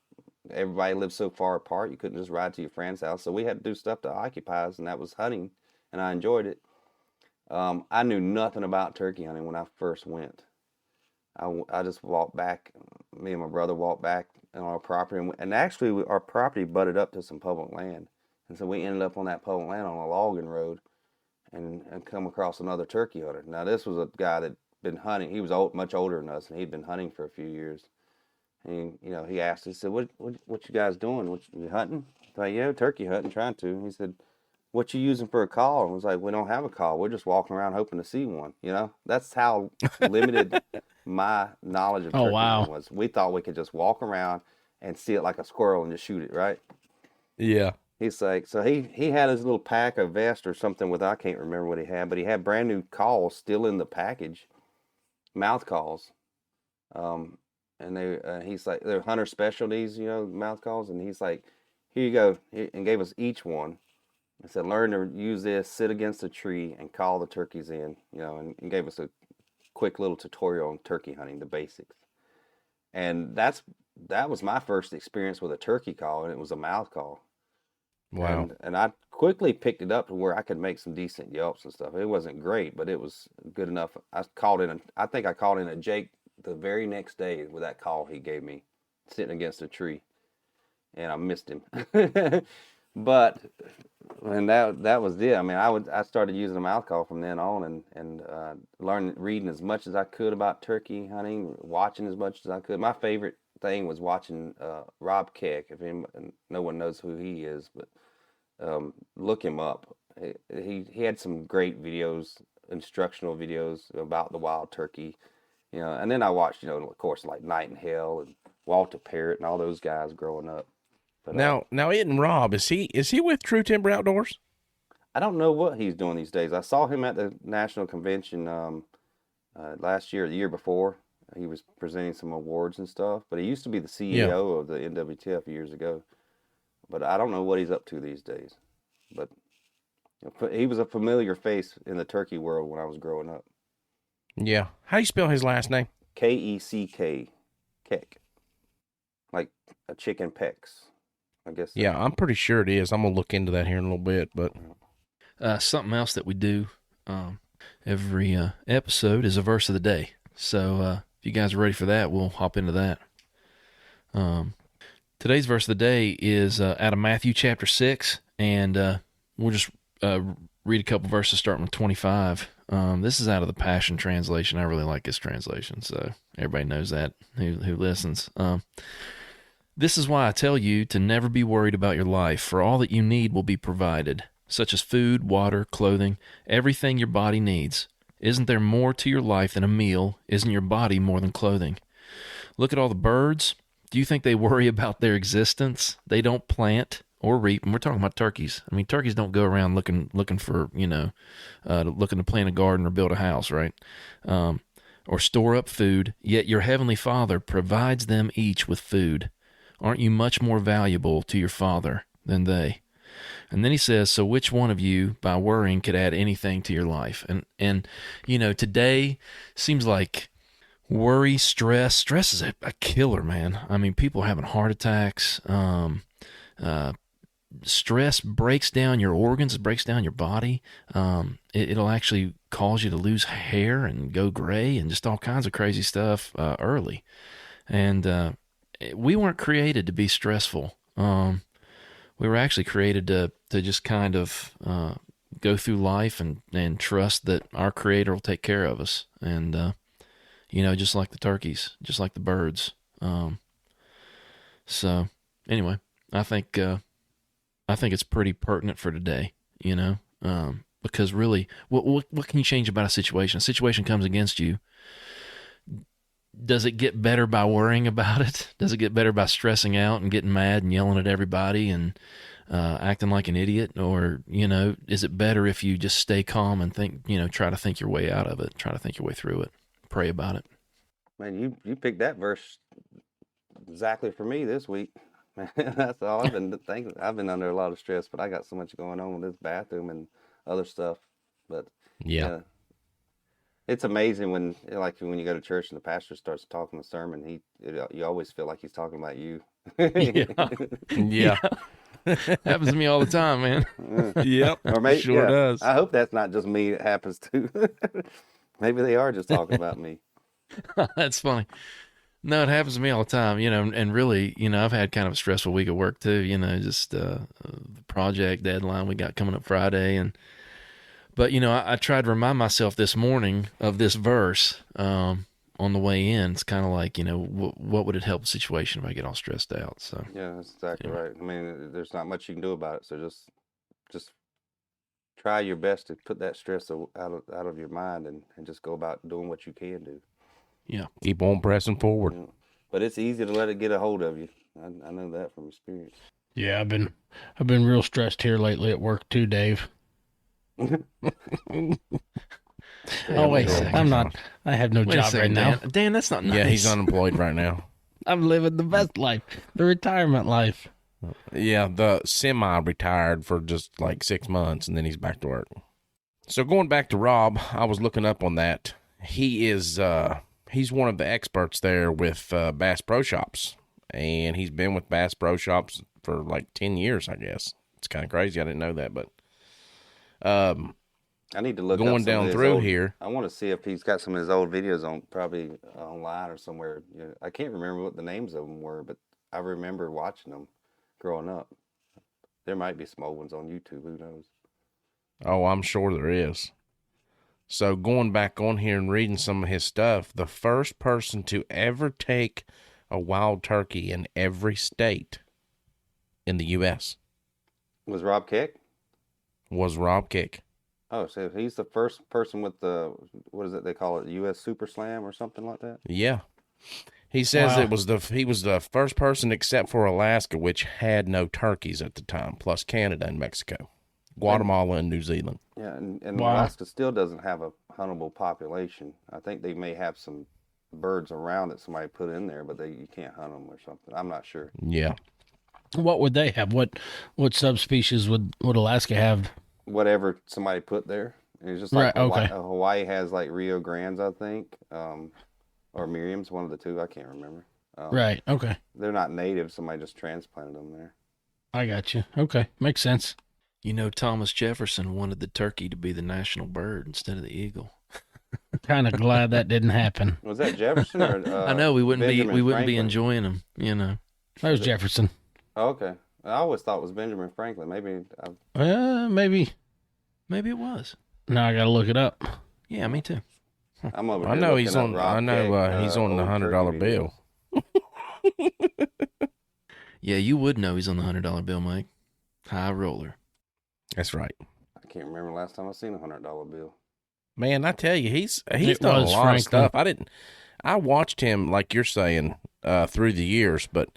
Everybody lived so far apart, you couldn't just ride to your friend's house. So we had to do stuff to occupy us, and that was hunting, and I enjoyed it. I knew nothing about turkey hunting when I first went. I just walked back. Me and my brother walked back on our property, and actually our property butted up to some public land, and so we ended up on that public land on a logging road, and come across another turkey hunter. Now this was a guy that been hunting. He was much older than us, and he'd been hunting for a few years. And he asked. He said, "What you guys doing? What you hunting?" I thought, "Yeah, turkey hunting, trying to." He said, "What you using for a call?" And I was like, "We don't have a call. We're just walking around hoping to see one." That's how limited my knowledge of turkey hunting was. We thought we could just walk around and see it like a squirrel and just shoot it, right? Yeah. He's like, so he had his little pack of vest or something with, I can't remember what he had, but he had brand new calls still in the package, mouth calls. And he's like, they're hunter specialties, mouth calls. And he's like, "Here you go," and gave us each one. I said, "Learn to use this, sit against a tree and call the turkeys in," and gave us a quick little tutorial on turkey hunting, the basics. And that was my first experience with a turkey call, and it was a mouth call. Wow. And I quickly picked it up to where I could make some decent yelps and stuff. It wasn't great, but it was good enough. I think I called in a Jake the very next day with that call he gave me, sitting against a tree, and I missed him. But and that was it. I mean, I started using a mouth call from then on, and learning, reading as much as I could about turkey hunting, watching as much as I could. My favorite thing was watching Rob Keck. If no one knows who he is, but look him up. He had some great videos, instructional videos about the wild turkey. And then I watched, of course, like Night in Hell and Walter Parrott and all those guys growing up. But Now, isn't Rob, is he with True Timber Outdoors? I don't know what he's doing these days. I saw him at the national convention last year, or the year before. He was presenting some awards and stuff. But he used to be the CEO of the NWTF years ago. But I don't know what he's up to these days. But he was a familiar face in the turkey world when I was growing up. Yeah. How do you spell his last name? Keck. Keck. Like a chicken pecks, I guess. Yeah, I'm pretty sure it is. I'm going to look into that here in a little bit. But something else that we do every episode is a verse of the day. So if you guys are ready for that, we'll hop into that. Today's verse of the day is out of Matthew chapter 6, and we'll just read a couple verses starting with 25. This is out of the Passion Translation. I really like this translation, so everybody knows that who listens. This is why I tell you to never be worried about your life, for all that you need will be provided, such as food, water, clothing, everything your body needs. Isn't there more to your life than a meal? Isn't your body more than clothing? Look at all the birds. Do you think they worry about their existence? They don't plant or reap. And we're talking about turkeys. I mean, turkeys don't go around looking for, looking to plant a garden or build a house, right? or store up food, yet your heavenly Father provides them each with food. Aren't you much more valuable to your Father than they? And then he says, so which one of you, by worrying, could add anything to your life? And today seems like worry, stress is a killer, man. I mean, people having heart attacks. Stress breaks down your organs, it breaks down your body. It'll actually cause you to lose hair and go gray and just all kinds of crazy stuff early. And we weren't created to be stressful. We were actually created to just kind of go through life and trust that our Creator will take care of us. And, just like the turkeys, just like the birds. So anyway, I think it's pretty pertinent for today, because really, what can you change about a situation? A situation comes against you. Does it get better by worrying about it? Does it get better by stressing out and getting mad and yelling at everybody and acting like an idiot? Or, is it better if you just stay calm and think, try to think your way out of it, try to think your way through it, pray about it? Man, you picked that verse exactly for me this week. That's all I've been thinking. I've been under a lot of stress, but I got so much going on with this bathroom and other stuff. But Yeah. it's amazing when you go to church and the pastor starts talking the sermon. You always feel like he's talking about you. Yeah. Happens to me all the time, man. Yep. Or maybe Sure does. I hope that's not just me. It happens too. Maybe they are just talking about me. That's funny. No, it happens to me all the time, and really, I've had kind of a stressful week at work too, just the project deadline we got coming up Friday. But I tried to remind myself this morning of this verse on the way in. It's kind of like, what would it help the situation if I get all stressed out? So Yeah, that's exactly right. I mean, there's not much you can do about it. So just try your best to put that stress out of your mind and just go about doing what you can do. yeah. Keep on pressing forward. Yeah. But it's easy to let it get a hold of you. I know that from experience. Yeah, I've been real stressed here lately at work too, Dave. Oh wait, I'm not. I have no Wait a job second, right now. Dan, that's not nice. Yeah, he's unemployed right now. I'm living the best life, the retirement life. Yeah, the semi-retired for just like 6 months, and then he's back to work. So going back to Rob, I was looking up on that. He is he's one of the experts there with Bass Pro Shops, and he's been with Bass Pro Shops for like 10 years, I guess. It's kind of crazy. I didn't know that, but I need to look up going some down of his through old- here. I want to see if he's got some of his old videos on, probably online or somewhere. I can't remember what the names of them were, but I remember watching them growing up. There might be some old ones on YouTube. Who knows? Oh, I'm sure there is. So going back on here and reading some of his stuff, the first person to ever take a wild turkey in every state in the U.S. Was Rob Keck? was Rob Kick. Oh, so he's the first person with the, what is it they call it, U.S. Super Slam or something like that? Yeah. He says Wow. he was the first person except for Alaska, which had no turkeys at the time, plus Canada and Mexico, Guatemala and New Zealand. Yeah, and Wow. Alaska still doesn't have a huntable population. I think they may have some birds around that somebody put in there, but you can't hunt them or something. I'm not sure. Yeah. What would they have? What subspecies would Alaska have? Whatever somebody put there. It's just like Right, okay. Hawaii has like Rio Grandes, I think, or Miriam's, one of the two. I can't remember. Right. Okay. They're not native. Somebody just transplanted them there. I got you. Okay. Makes sense. You know, Thomas Jefferson wanted the turkey to be the national bird instead of the eagle. Kind of glad that didn't happen. Was that Jefferson or? I know we wouldn't be Benjamin Franklin? enjoying them. You know, That was Jefferson. Oh, okay. I always thought it was Benjamin Franklin. Maybe. Maybe. maybe it was. Now I got to look it up. Yeah, me too. I'm over. I here know looking he's up on. Rob I know Keck, he's on the old $100 turkey bill. videos. Yeah, you would know he's on the $100 bill, Mike. High roller. That's right, I can't remember the last time I seen a $100 bill. man. I tell you, he's It done a was lot Franklin. of stuff. I watched him like you're saying through the years, but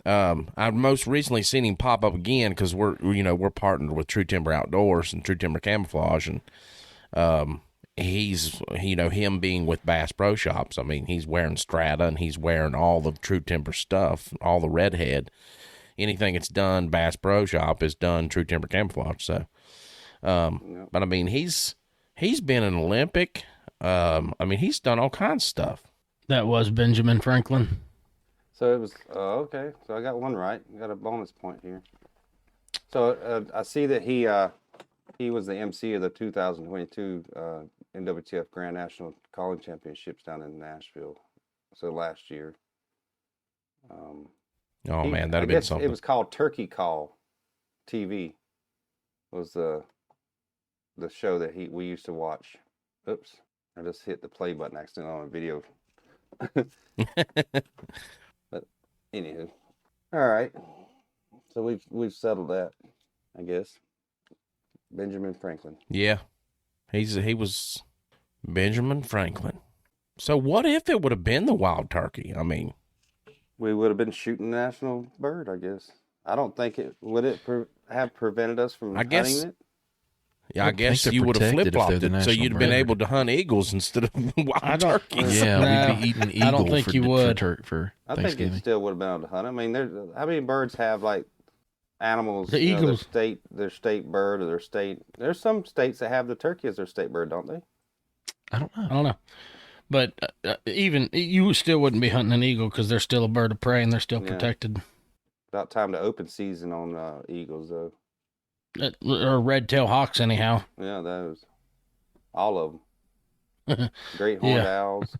I've most recently seen him pop up again because we're partnered with True Timber Outdoors and True Timber Camouflage, and he's, him being with Bass Pro Shops, I mean, he's wearing Strata and he's wearing all the True Timber stuff, all the redhead. Anything that's done Bass Pro Shop is done True Timber camouflage. So, but I mean, he's been an Olympic. I mean, he's done all kinds of stuff. That was Benjamin Franklin. So it was, okay. So I got one right. I got a bonus point here. So I see that he was the MC of the 2022 NWTF Grand National Calling Championships down in Nashville. So last year. Oh man, that'd have been something. It was called Turkey Call TV. Was the show that we used to watch. Oops, I just hit the play button accidentally on a video. But anywho, all right. So we've settled that, I guess. Benjamin Franklin. Yeah, he was Benjamin Franklin. So what if it would have been the wild turkey? I mean, we would have been shooting national bird, I guess. I don't think it would have prevented us from hunting it. Yeah, I guess you would have flip-flopped it, so you'd have been able to hunt eagles instead of wild turkeys. Yeah, we'd be eating eagle. I don't think you would. For I think it still would have been able to hunt. I mean, how many birds have like animals? The eagles. Their state bird or their state. There's some states that have the turkey as their state bird, don't they? I don't know. But even you still wouldn't be hunting an eagle because they're still a bird of prey and they're still protected. About time to open season on eagles, though. Or red-tailed hawks, anyhow. Yeah, those. All of them. Great horned owls.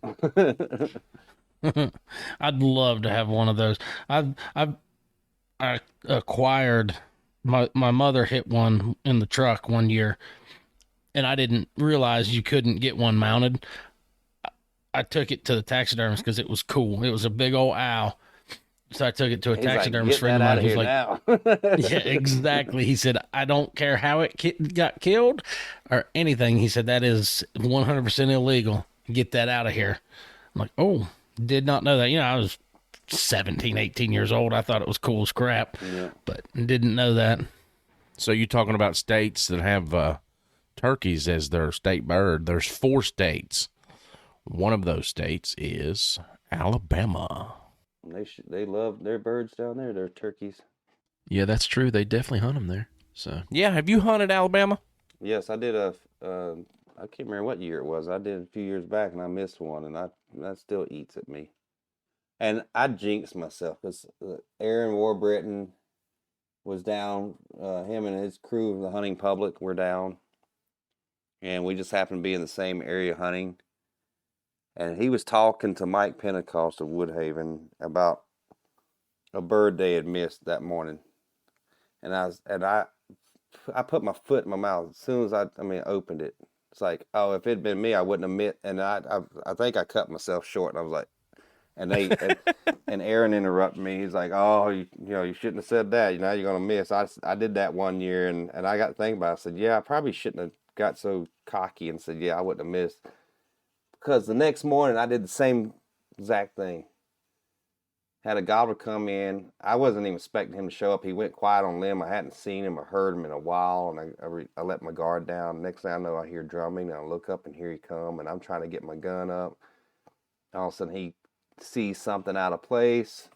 I'd love to have one of those. I acquired, my mother hit one in the truck one year, and I didn't realize you couldn't get one mounted. I took it to the taxidermist because it was cool. It was a big old owl. So I took it to a taxidermist friend of mine. He's like, yeah, exactly. He said, I don't care how it got killed or anything. He said, that is 100% illegal. Get that out of here. I'm like, oh, did not know that. I was 17, 18 years old. I thought it was cool as crap, but didn't know that. So you're talking about states that have turkeys as their state bird. There's 4 states. One of those states is Alabama. They love their birds down there, their turkeys. Yeah, that's true. They definitely hunt them there. So yeah, have you hunted Alabama? Yes, I did I can't remember what year it was. I did a few years back, and I missed one, and that still eats at me. And I jinxed myself because Aaron Warbritton was down. Him and his crew of the hunting public were down, and we just happened to be in the same area hunting. And he was talking to Mike Pentecost of Woodhaven about a bird they had missed that morning. And I put my foot in my mouth as soon as I opened it. It's like, oh, if it'd been me, I wouldn't have admit. And I think I cut myself short. And I was like, and Aaron interrupted me. He's like, oh, you shouldn't have said that. You're gonna miss. I did that one year, and I got to think about it. I said, yeah, I probably shouldn't have got so cocky and said, yeah, I wouldn't have missed. Because the next morning I did the same exact thing. Had a gobbler come in. I wasn't even expecting him to show up. He went quiet on limb. I hadn't seen him or heard him in a while, and I let my guard down. Next thing I know, I hear drumming, and I look up, and here he come, and I'm trying to get my gun up. All of a sudden, he sees something out of place.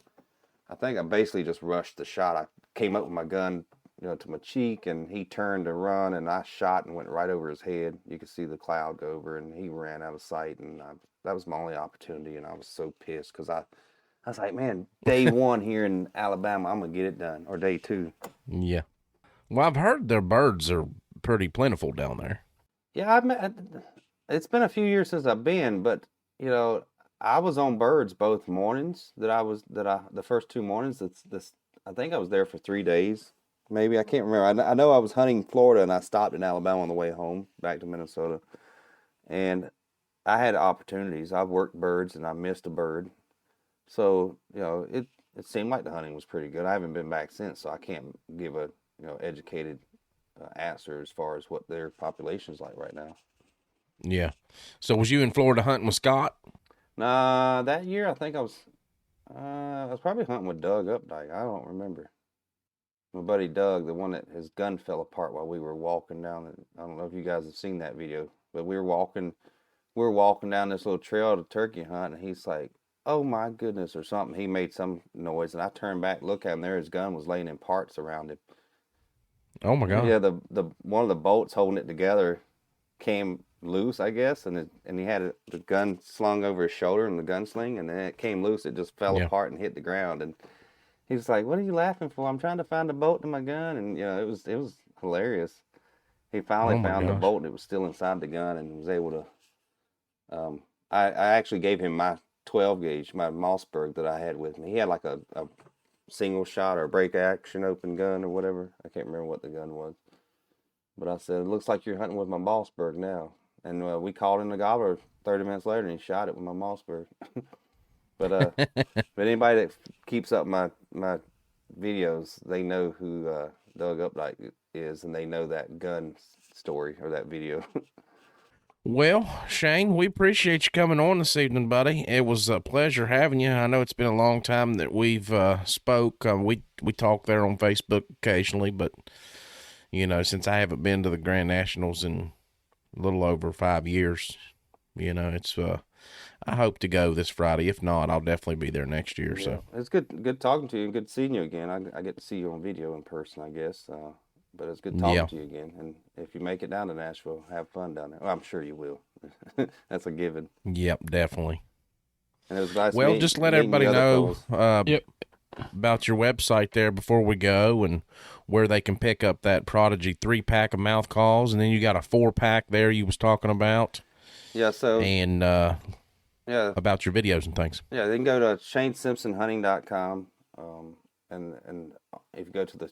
I think I basically just rushed the shot. I came up with my gun, to my cheek, and he turned to run, and I shot and went right over his head. You could see the cloud go over, and he ran out of sight, and that was my only opportunity, and I was so pissed because I was like, man, day 1 here in Alabama, I'm going to get it done, or day 2. Yeah. Well, I've heard their birds are pretty plentiful down there. Yeah, it's been a few years since I've been, but, I was on birds both mornings the first 2 mornings. I think I was there for 3 days. Maybe, I can't remember. I know I was hunting Florida, and I stopped in Alabama on the way home, back to Minnesota. And I had opportunities. I've worked birds, and I missed a bird. So, it seemed like the hunting was pretty good. I haven't been back since, so I can't give a, educated answer as far as what their population's like right now. Yeah. So was you in Florida hunting with Scott? Nah, that year I think I was probably hunting with Doug Updike. I don't remember. My buddy Doug, the one that his gun fell apart while we were walking down. I don't know if you guys have seen that video. But we were walking down this little trail to turkey hunt, and he's like, "Oh my goodness," or something. He made some noise, and I turned back, look at him. There, his gun was laying in parts around him. Oh my God. Yeah, the one of the bolts holding it together came loose, I guess, and he had the gun slung over his shoulder in the gunsling, and then it came loose. It just fell Yeah. apart and hit the ground. And he's like, "What are you laughing for? I'm trying to find a bolt to my gun." And it was hilarious. He finally Oh my found the gosh. bolt that was still inside the gun and was able to. I actually gave him my 12 gauge, my Mossberg that I had with me. He had like a single shot or a break action open gun or whatever. I can't remember what the gun was. But I said, "It looks like you're hunting with my Mossberg now." And we called in the gobbler 30 minutes later, and he shot it with my Mossberg. but anybody that keeps up my videos, they know who Doug Updike is, and they know that gun story or that video. Well, Shane, we appreciate you coming on this evening, buddy. It was a pleasure having you. I know it's been a long time that we've spoke. We talk there on Facebook occasionally, but since I haven't been to the Grand Nationals in a little over 5 years, it's I hope to go this Friday. If not, I'll definitely be there next year. Yeah. So It's good talking to you and good seeing you again. I get to see you on video in person, I guess. But it's good talking to you again. And if you make it down to Nashville, have fun down there. Well, I'm sure you will. That's a given. Yep, definitely. And it was nice Well, just let meeting everybody the other know fellas. about your website there before we go, and where they can pick up that Prodigy 3-pack of mouth calls, and then you got a 4-pack there you was talking about. Yeah, so And about your videos and things. yeah, they can go to ShaneSimpsonHunting.com, and if you go to the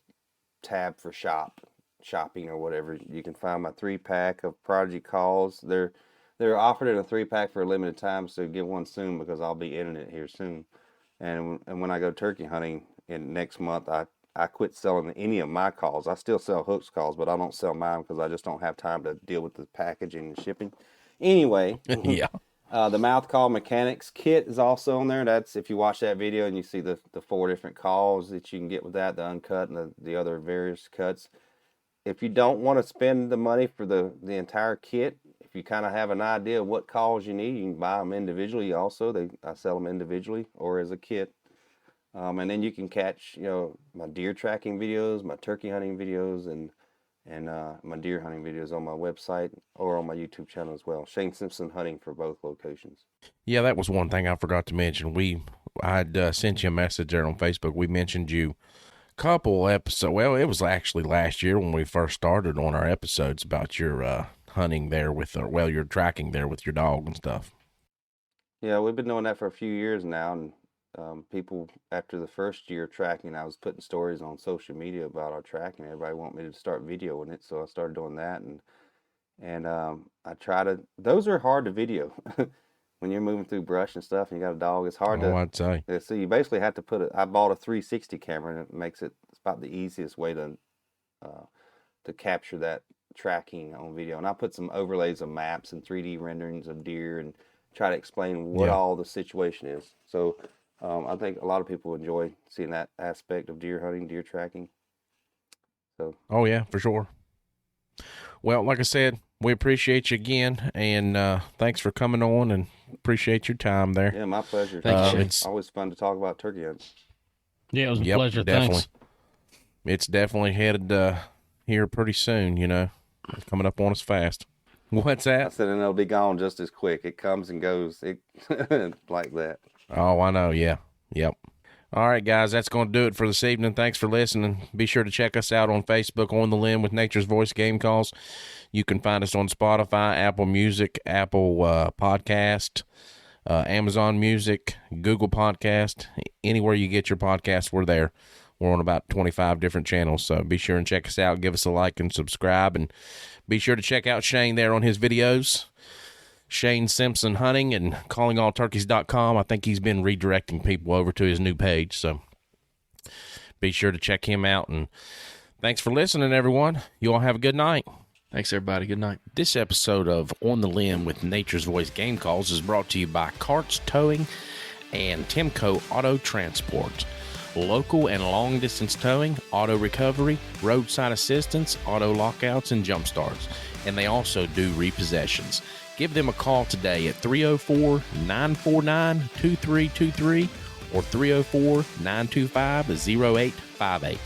tab for shopping or whatever, you can find my 3-pack of Prodigy calls. They're offered in a 3-pack for a limited time, so get one soon because I'll be in it here soon. And when I go turkey hunting in next month, I quit selling any of my calls. I still sell Hooks calls, but I don't sell mine because I just don't have time to deal with the packaging and shipping. Anyway, Yeah. the mouth call mechanics kit is also on there. That's if you watch that video and you see the 4 different calls that you can get with that, the uncut and the other various cuts. If you don't want to spend the money for the entire kit, if you kind of have an idea of what calls you need, you can buy them individually also. I sell them individually or as a kit. And then you can catch, my deer tracking videos, my turkey hunting videos, and my deer hunting videos on my website or on my YouTube channel as well. Shane Simpson Hunting for both locations. Yeah, that was one thing I forgot to mention. I had sent you a message there on Facebook. We mentioned you a couple episodes. Well, it was actually last year when we first started on our episodes about your hunting there your tracking there with your dog and stuff. Yeah, we've been doing that for a few years now, and people after the first year tracking, I was putting stories on social media about our tracking. Everybody wanted me to start videoing it, so I started doing that, and I try to. Those are hard to video when you're moving through brush and stuff, and you got a dog. It's hard to. I'd say. Yeah, so you basically have to put it. I bought a 360 camera, and it's about the easiest way to capture that tracking on video. And I put some overlays of maps and 3D renderings of deer and try to explain what all the situation is. So I think a lot of people enjoy seeing that aspect of deer hunting, deer tracking. So. Oh yeah, for sure. Well, like I said, we appreciate you again, and thanks for coming on, and appreciate your time there. Yeah, my pleasure. Thank you, Shane. It's always fun to talk about turkey hunting. Yeah, it was a pleasure. Definitely. Thanks. It's definitely headed here pretty soon. It's coming up on us fast. What's I that? said, and it'll be gone just as quick. It comes and goes like that. Oh, I know. Yeah. Yep. All right, guys, that's going to do it for this evening. Thanks for listening. Be sure to check us out on Facebook, On the Limb with Nature's Voice Game Calls. You can find us on Spotify, Apple Music, Apple Podcast, Amazon Music, Google Podcast. Anywhere you get your podcast, we're there. We're on about 25 different channels, so be sure and check us out. Give us a like and subscribe, and be sure to check out Shane there on his videos. Shane Simpson Hunting and CallingAllTurkeys.com. I think he's been redirecting people over to his new page, so be sure to check him out. And thanks for listening, everyone. You all have a good night. Thanks, everybody. Good night. This episode of On the Limb with Nature's Voice Game Calls is brought to you by Carts Towing and Timco Auto Transport. Local and long-distance towing, auto recovery, roadside assistance, auto lockouts, and jump starts. and they also do repossessions. Give them a call today at 304-949-2323 or 304-925-0858.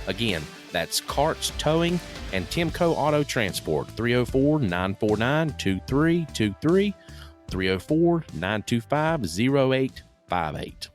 Again, that's Carts Towing and Timco Auto Transport, 304-949-2323, 304-925-0858.